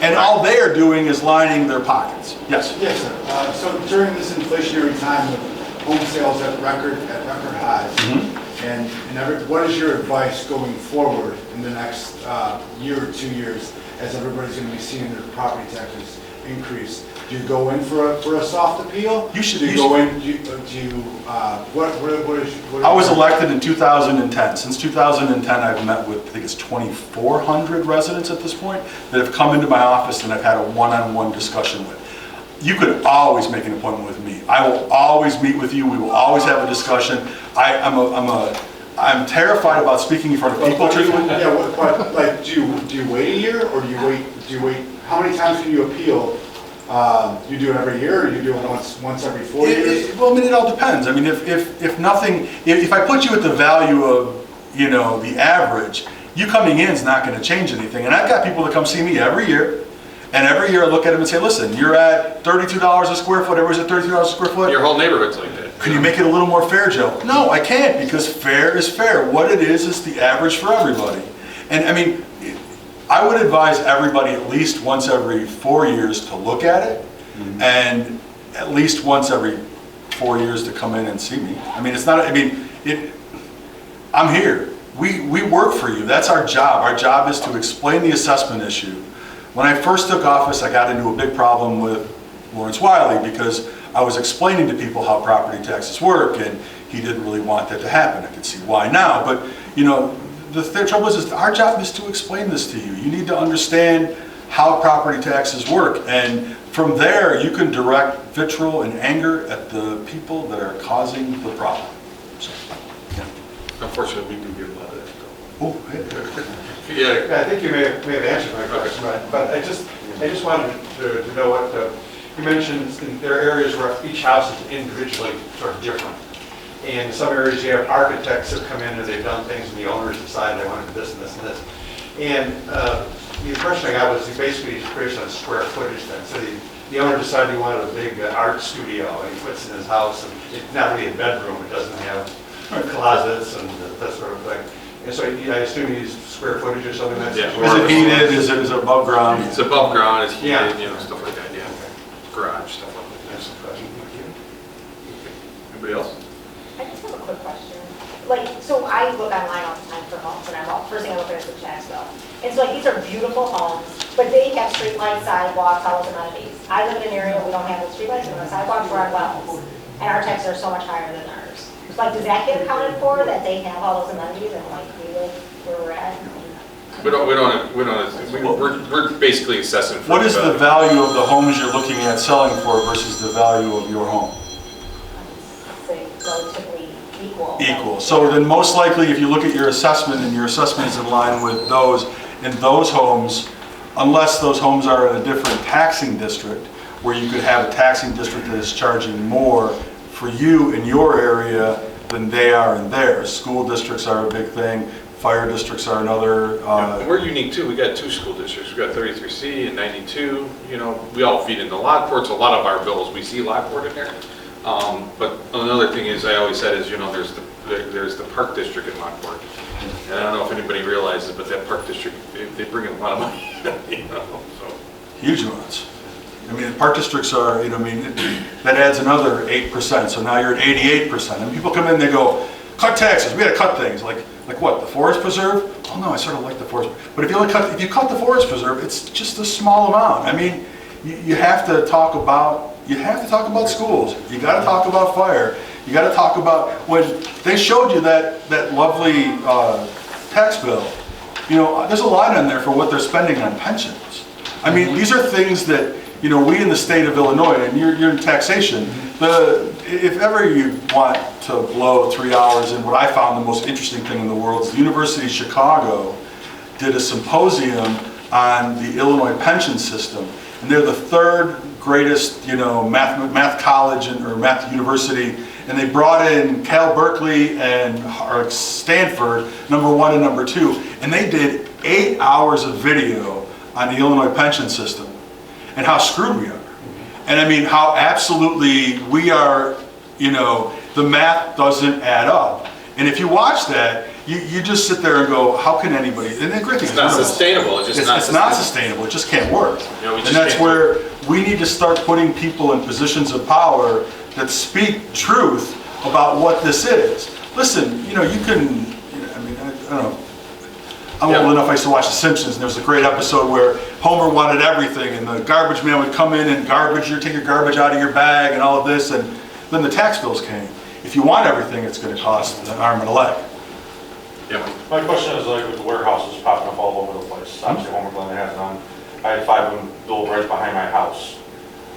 And all they are doing is lining their pockets. Yes? Yes, sir. So during this inflationary time with home sales at record highs, what is your advice going forward in the next year or 2 years as everybody's going to be seeing their property taxes increase? Do you go in for a soft appeal? You should. I was elected in 2010. Since 2010, I've met with, I think it's 2,400 residents at this point that have come into my office and I've had a one-on-one discussion with. You could always make an appointment with me. I will always meet with you. We will always have a discussion. I'm terrified about speaking in front of people. Yeah, but like, do you wait a year or do you wait? How many times can you appeal? You do it every year, or you do it once every 4 years? Well, I mean, it all depends. I mean, if I put you at the value of, the average, you coming in is not going to change anything. And I've got people that come see me every year, and every year I look at them and say, listen, you're at $32 a square foot, everybody's at $32 a square foot. Your whole neighborhood's like that. Can you make it a little more fair, Joe? No, I can't, because fair is fair. What it is the average for everybody. And I mean, I would advise everybody at least once every 4 years to look at it, and at least once every 4 years to come in and see me. I mean, I'm here. We work for you. That's our job. Our job is to explain the assessment issue. When I first took office, I got into a big problem with Lawrence Wiley because I was explaining to people how property taxes work, and he didn't really want that to happen. I could see why now, but the trouble is our job is to explain this to you. You need to understand how property taxes work, and from there you can direct vitriol and anger at the people that are causing the problem. So, yeah. Unfortunately, we do get a lot of that. Oh, Yeah. I think you may have answered my question, but I just wanted to know what you mentioned. There are areas where each house is individually sort of different. And in some areas you have architects that come in and they've done things and the owners decide they want to do this and this and this. And the impression I got was basically it's based on square footage then. So the owner decided he wanted a big art studio and he puts in his house, and it's not really a bedroom, it doesn't have closets and that sort of thing. And so I assume you use square footage or something like that? Is it heated? Is it above ground? It's above ground, it's heated, Yeah. stuff like that, yeah. Garage, stuff like that. Anybody else? I just have a quick question. Like, so I look online all the time for homes, and first thing I look at is the tax bill. And so like, these are beautiful homes, but they have street lights, sidewalks, all those amenities. I live in an area where we don't have those street lights, and the sidewalks are on wells, and our taxes are so much higher than ours. So like, does that get accounted for, that they have all those amenities, and like, we live where we're at? We're basically assessing. for What is the value of the homes you're looking at selling for versus the value of your home? Say relatively equal. Equal. So then most likely, if you look at your assessment and your assessment is in line with those in those homes, unless those homes are in a different taxing district, where you could have a taxing district that is charging more for you in your area than they are in theirs. School districts are a big thing. Fire districts are another. And we're unique too. We got 2 school districts. We got 33C and 92. You know, we all feed into Lockport. So a lot of our bills, we see Lockport in there. But another thing is, I always said is, you know, there's the Park District in Lockport. And I don't know if anybody realizes, but that Park District, they bring in a lot of money. You know, so. Huge amounts. I mean, park districts are, you know, I mean, that adds another 8%. So now you're at 88%. And people come in and they go, cut taxes. We got to cut things like what? The forest preserve? Oh no, I sort of like the forest. But if you cut the forest preserve, it's just a small amount. I mean, you have to talk about schools. You got to talk about fire. You got to talk about when they showed you that lovely tax bill. You know, there's a line on there for what they're spending on pensions. I mean, these are things that, you know, we in the state of Illinois, and you're in taxation, if ever you want to blow 3 hours in what I found the most interesting thing in the world is the University of Chicago did a symposium on the Illinois pension system. And they're the 3rd greatest, you know, math college or math university. And they brought in Cal Berkeley and Stanford, #1 and #2. And they did 8 hours of video on the Illinois pension system and how screwed we are. And I mean, how absolutely we are, you know, the math doesn't add up. And if you watch that, you just sit there and go, how can anybody, and the great thing It's not sustainable. it's not sustainable, it just can't work. You know, And that's where we need to start putting people in positions of power that speak truth about what this is. Listen, you know, you can, you know, I mean, I don't know. I'm old enough, I used to watch The Simpsons, and there was a great episode where Homer wanted everything, and the garbage man would come in and take your garbage out of your bag and all of this, and then the tax bills came. If you want everything, it's going to cost an arm and a leg. Yeah. My question is, like, with the warehouses popping up all over the place, obviously Homer Glen has none. I had 5 of them built right behind my house.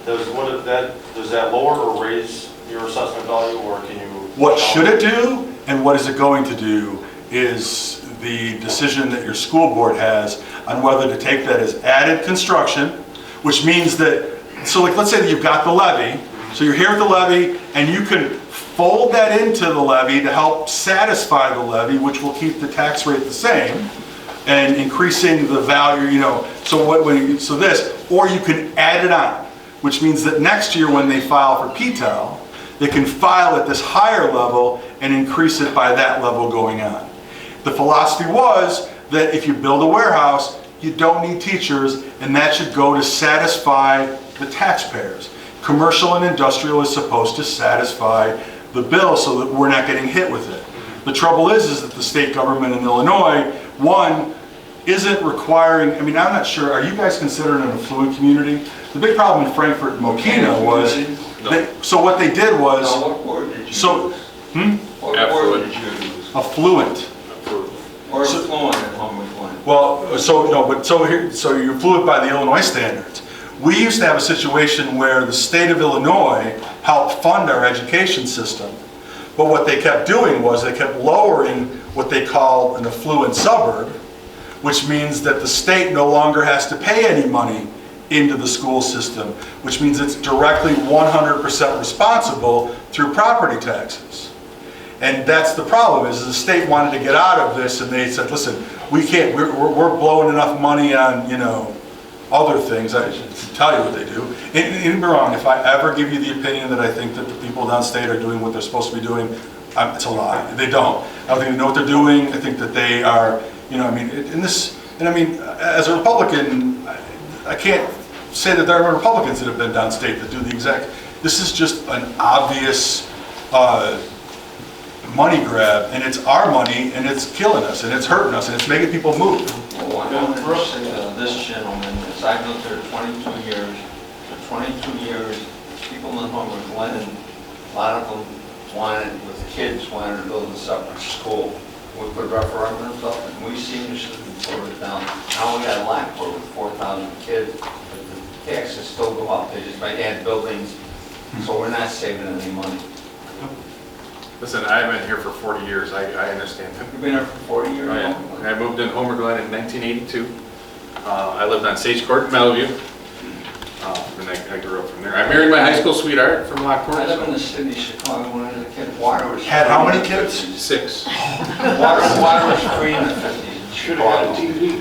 Does that lower or raise your assessment value, or can you? What should it do, and what is it going to do, is the decision that your school board has on whether to take that as added construction, which means that, so like let's say that you've got the levy, so you're here at the levy, and you can fold that into the levy to help satisfy the levy, which will keep the tax rate the same, and increasing the value, you know, so this, or you can add it on, which means that next year when they file for PTEL, they can file at this higher level and increase it by that level going on. The philosophy was that if you build a warehouse, you don't need teachers, and that should go to satisfy the taxpayers. Commercial and industrial is supposed to satisfy the bill so that we're not getting hit with it. The trouble is that the state government in Illinois, one, isn't requiring, I mean, I'm not sure, are you guys considered an affluent community? The big problem in Frankfort and Mokina was, so what they did was, What word did you use? What word did you use? affluent. Or affluent at Homer Glen? Well, so you're affluent by the Illinois standards. We used to have a situation where the state of Illinois helped fund our education system. But what they kept doing was they kept lowering what they call an affluent suburb, which means that the state no longer has to pay any money into the school system, which means it's directly 100% responsible through property taxes. And that's the problem, is the state wanted to get out of this, and they said, listen, we can't, we're blowing enough money on, you know, other things. I can tell you what they do. And don't get me wrong, if I ever give you the opinion that I think that the people downstate are doing what they're supposed to be doing, it's a lie. They don't. I don't think they know what they're doing. I think that they are, you know, I mean, as a Republican, I can't say that there are Republicans that have been downstate that do the exact, this is just an obvious money grab, and it's our money, and it's killing us, and it's hurting us, and it's making people move. Well, I wanted to say to this gentleman, is I've lived there 22 years. For 22 years, people in Homer Glen, a lot of them wanted, with kids, wanted to build a separate school. We put referendums up, and we seniors voted down. Now we got Lockport with 4,000 kids, but the taxes still go up. They just might add buildings, so we're not saving any money. Listen, I've been here for 40 years, I understand that. You've been here for 40 years? Oh, yeah. I moved in Homer Glen in 1982. I lived on Sage Court in Bellevue. And I grew up from there. I married my high school sweetheart from Lockport. I live in the city of Chicago when I was a kid. Water was Had how many kids? 6. Water was free in the 50s. Should have had a TV.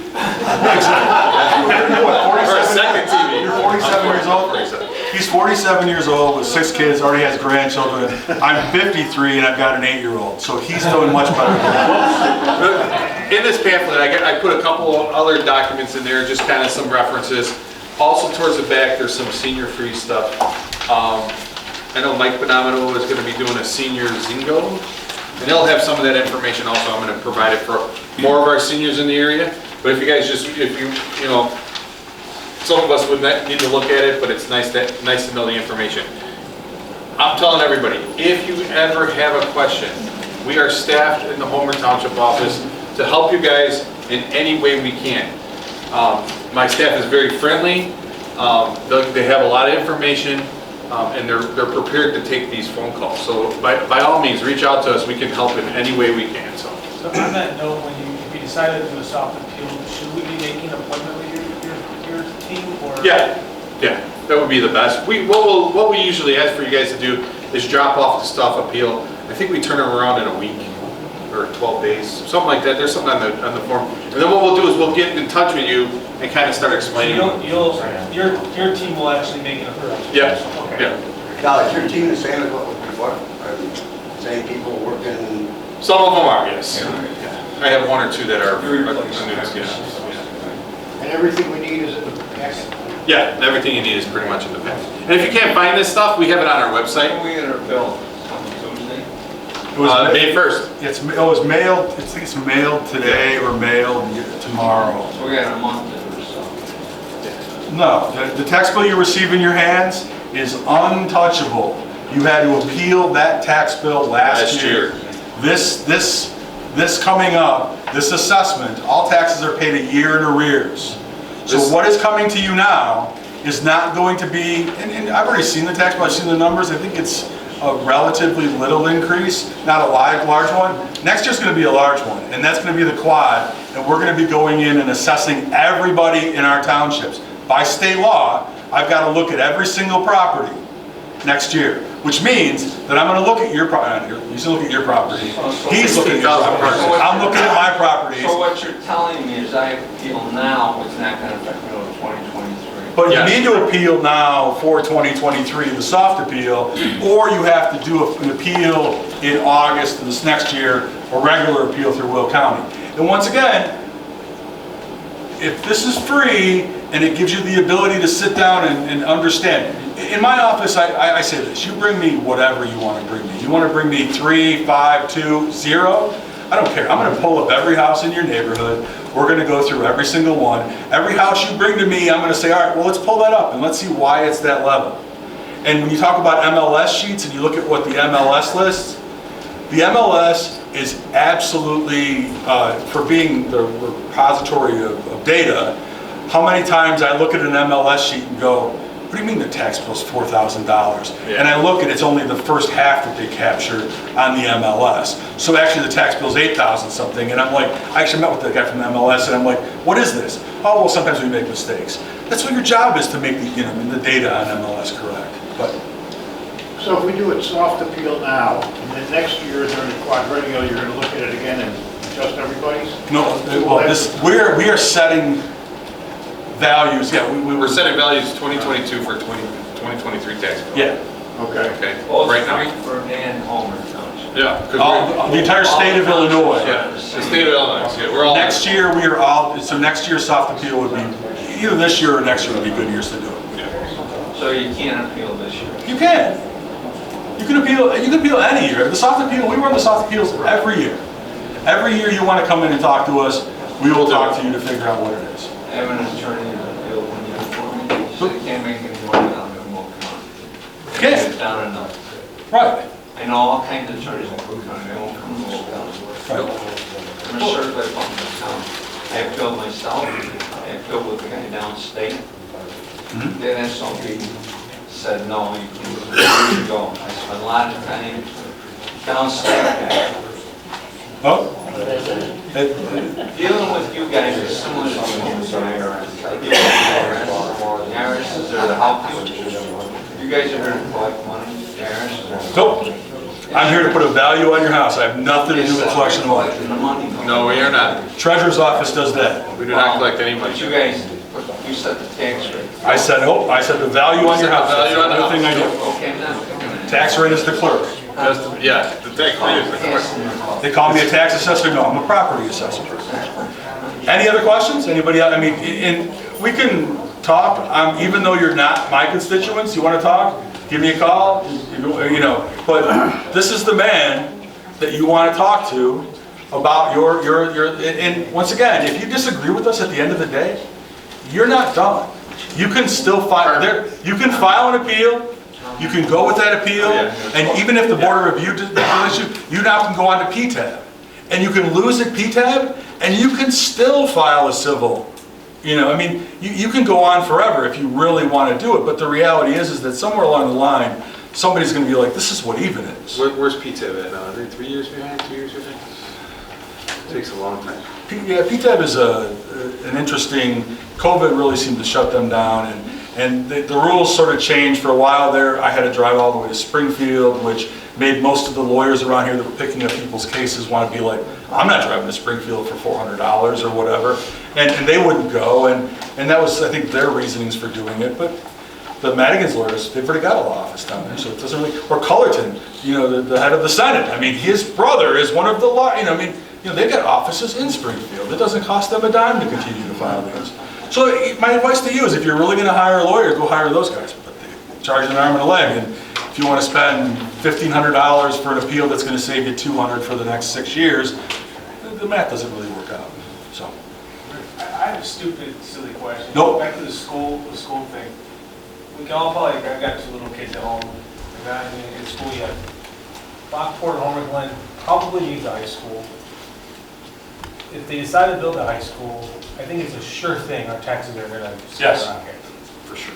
Or a second TV. You're 47 years old? 47. He's 47 years old with 6 kids, already has grandchildren. I'm 53 and I've got an 8-year-old, so he's doing much better than me. In this pamphlet, I put a couple of other documents in there, just kind of some references. Also towards the back, there's some senior free stuff. I know Mike Bonomino is going to be doing a senior Zingo, and he'll have some of that information also. I'm going to provide it for more of our seniors in the area. But if you guys just, you know, some of us would need to look at it, but it's nice to know the information. I'm telling everybody, if you ever have a question, we are staffed in the Homer Township office to help you guys in any way we can. My staff is very friendly. They have a lot of information, and they're prepared to take these phone calls. So by all means, reach out to us. We can help in any way we can. So on that note, if you decided to do a soft appeal, should we be making an appointment with your team, or? yeah, that would be the best. What we usually ask for you guys to do is drop off the soft appeal. I think we turn them around in a week or 12 days, something like that. There's something on the form. And then what we'll do is we'll get in touch with you and kind of start explaining. Your team will actually make an appeal? Yeah. Okay. Yeah. Now, is your team the same as what was before? Are the same people working? Some of them are, yes. I have 1 or 2 that are new. And everything we need is in the packet. Yeah, everything you need is pretty much in the packet. And if you can't find this stuff, we have it on our website. When we get our bill on Tuesday? It was May 1st. It was mailed, I think it's mailed today or mailed tomorrow. So we got a month to do so. No, the tax bill you receive in your hands is untouchable. You had to appeal that tax bill last year. This coming up, this assessment, all taxes are paid a year in arrears. So what is coming to you now is not going to be, and I've already seen the tax bill, I've seen the numbers, I think it's a relatively little increase, not a large one. Next year's going to be a large one, and that's going to be the quad, and we're going to be going in and assessing everybody in our townships. By state law, I've got to look at every single property next year, which means that I'm going to look at your property. He's look at your property. He's looking at your property. I'm looking at my properties. So what you're telling me is I feel now it's not going to affect me until 2023. But you need to appeal now for 2023, the soft appeal, or you have to do an appeal in August of this next year, a regular appeal through Will County. And once again, if this is free and it gives you the ability to sit down and understand. In my office, I say this, you bring me whatever you want to bring me. You want to bring me 3, 5, 2, 0? I don't care. I'm going to pull up every house in your neighborhood. We're going to go through every single one. Every house you bring to me, I'm going to say, all right, well, let's pull that up and let's see why it's that level. And when you talk about MLS sheets and you look at what the MLS lists, the MLS is absolutely, for being the repository of data, how many times I look at an MLS sheet and go, what do you mean the tax bill's $4,000? Yeah. And I look and it's only the first half that they captured on the MLS. So actually the tax bill's $8,000 something, and I'm like, I actually met with the guy from the MLS and I'm like, what is this? Oh, well, sometimes we make mistakes. That's what your job is, to make the data on MLS correct. But So if we do a soft appeal now, and then next year during the quadrennial, you're going to look at it again and adjust everybody's? no, well, we are setting values. Yeah, We're setting values 2022 for 2023 tax bill. Yeah. Okay. Okay. Well, Right it's now. free for Dan Homer Township. Yeah. 'Cause The entire state of Illinois. yeah. The state of Illinois. Yeah, we're all. Next year we are all. So next year's soft appeal would be either this year or next year would be good years to do it. Yeah. So you can't appeal this year. You can. You can appeal any year. The soft appeal, we run the soft appeals every year. Every year you want to come in and talk to us, we will talk to you to figure out what it is. I have an attorney in the field when you're for me, so they can't make any money down there in Will County. Can't. It's down enough. Right. I know all kinds of attorneys in Will County, they won't come to Will County. Right. I'm a certified public accountant. I appealed myself, I appealed with the guy downstate. Then SOP said, no, you can go. I spent a lot of time downstate. Oh? Dealing with you guys is similar to the IRS. I deal with the IRS is there to help you. You guys are here to collect money, the IRS is there to help you. Nope. I'm here to put a value on your house. I have nothing to do with collection of money. No, we are not. Treasurer's office does that. We do not collect any money. But you guys, you set the tax rate. I said, oh, I said the value on your house. The value on the That's the only thing I do. Okay, I'm not picking on it. Tax rate is the clerk. Yeah, the tax rate is the question. They call me a tax assessor. No, I'm a property assessor. Any other questions? Anybody else? I mean, we can talk. Even though you're not my constituents, you want to talk? Give me a call. You know. But this is the man that you want to talk to about your. And once again, if you disagree with us at the end of the day, you're not done. You can still file. You can file an appeal. You can go with that appeal, and even if the Board of Review did the issue, you now can go on to PTAB. And you can lose at PTAB, and you can still file a civil. You know, I mean, you can go on forever if you really want to do it, but the reality is that somewhere along the line, somebody's going to be like, this is what even is. Where's PTAB at now? Are they 3 years behind, 2 years behind? It takes a long time. Yeah, PTAB is an interesting, COVID really seemed to shut them down, and the rules sort of changed for a while there. I had to drive all the way to Springfield, which made most of the lawyers around here that were picking up people's cases want to be like, I'm not driving to Springfield for $400 or whatever. And they wouldn't go, and that was, I think, their reasonings for doing it. But the Madigan's lawyers, they've already got a law office down there, so it doesn't really, or Cullerton, you know, the head of the Senate. I mean, his brother is one of the law, they've got offices in Springfield. It doesn't cost them a dime to continue to file these. So my advice to you is if you're really going to hire a lawyer, go hire those guys. But they charge an arm and a leg. And if you want to spend $1,500 for an appeal that's going to save you $200 for the next 6 years, the math doesn't really work out. So. I have a stupid, silly question. Nope. Back to the school thing. We can all probably, I've got 2 little kids at home. They're not in school yet. Lockport, Homer Glen probably needs a high school. If they decide to build a high school, I think it's a sure thing our taxes are gonna skyrocket. For sure.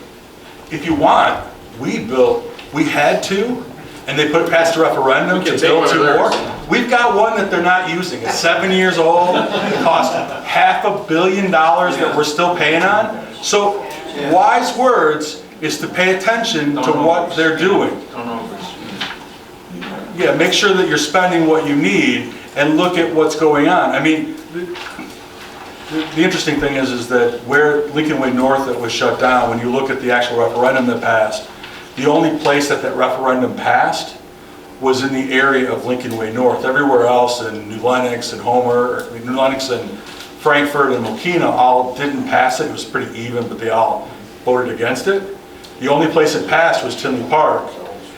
If you want, we had to, and they put it past a referendum to build 2 more. We've got one that they're not using. It's 7 years old. It cost $500 million that we're still paying on. So wise words is to pay attention to what they're doing. Yeah, make sure that you're spending what you need and look at what's going on. I mean, the interesting thing is that where Lincoln Way North that was shut down, when you look at the actual referendum that passed, the only place that referendum passed was in the area of Lincoln Way North. Everywhere else in New Lenox and Homer, New Lenox and Frankfurt and Mokina all didn't pass it. It was pretty even, but they all voted against it. The only place it passed was Tinley Park,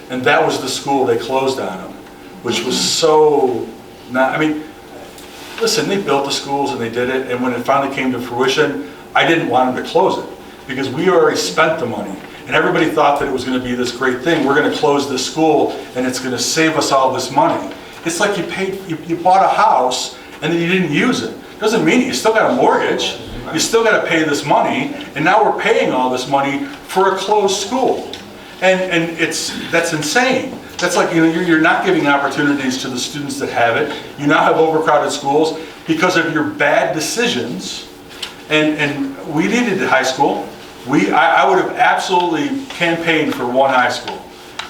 and that was the school they closed on them, which was so not, I mean, listen, they built the schools and they did it, and when it finally came to fruition, I didn't want them to close it because we already spent the money. And everybody thought that it was going to be this great thing. We're going to close this school and it's going to save us all this money. It's like you bought a house and then you didn't use it. Doesn't mean you still got a mortgage. You still got to pay this money, and now we're paying all this money for a closed school. And that's insane. That's like, you're not giving opportunities to the students that have it. You now have overcrowded schools because of your bad decisions. And we needed a high school. I would have absolutely campaigned for one high school.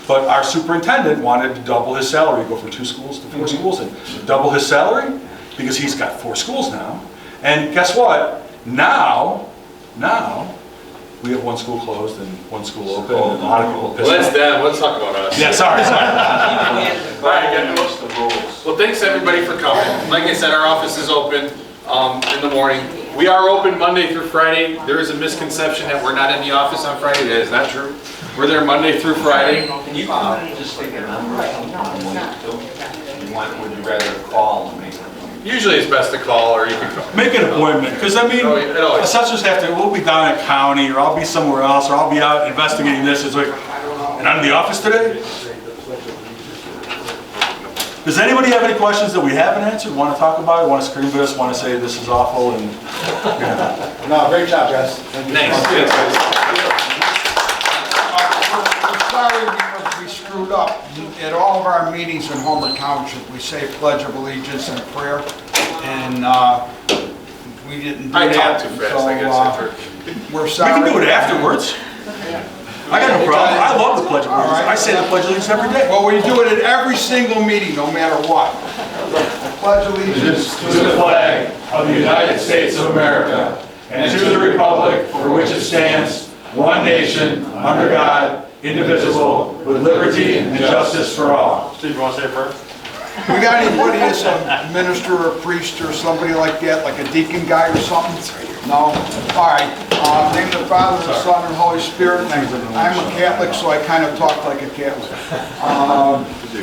But our superintendent wanted to double his salary, go from 2 schools to 4 schools, and double his salary because he's got 4 schools now. And guess what? Now, we have 1 school closed and 1 school open. And a lot of people pissed off. Let's talk about us. Yeah, sorry. All right, well, thanks everybody for coming. Like I said, our office is open in the morning. We are open Monday through Friday. There is a misconception that we're not in the office on Friday. That is not true. We're there Monday through Friday. Can you just take a number or something? Would you rather call and make? Usually it's best to call, or you can call. Make an appointment, because I mean, Oh, yeah, it always- assessors have to, we'll be down at county, or I'll be somewhere else, or I'll be out investigating this, it's like, and I'm in the office today? Does anybody have any questions that we haven't answered, want to talk about, want to scream at us, want to say this is awful, and, No, great job, guys. Thank you. Thanks. We're sorry because we screwed up. At all of our meetings in Homer Township, we say pledge of allegiance and prayer, and we didn't do I that. talked too fast, I guess. We're we sorry. can do it afterwards. I got no problem, I love the Pledge of Allegiance, I say the Pledge of Allegiance every day. Well, we do it at every single meeting, no matter what. Pledge allegiance To the flag of the United States of America, and to the republic for which it stands, one nation, under God, indivisible, with liberty and justice for all. Steve, you want to say it first? We got anybody as a minister or priest or somebody like that, like a deacon guy or something? No? All right. Name of the Father, the Son, and Holy Spirit. I'm a Catholic, so I kind of talk like a Catholic.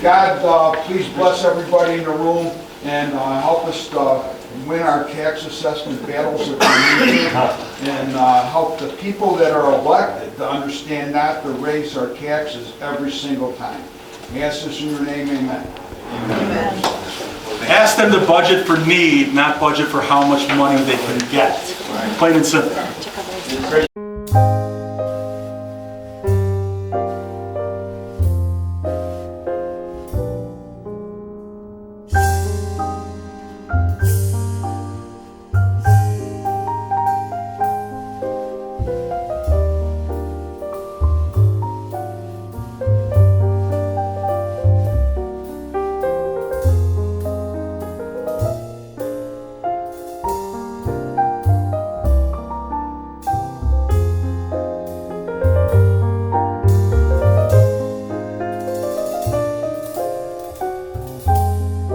God, please bless everybody in the room and help us win our tax assessment battles that we need to, and help the people that are elected to understand not to raise our taxes every single time. We ask this in your name, amen. Ask them to budget for need, not budget for how much money they can get. Plain and simple.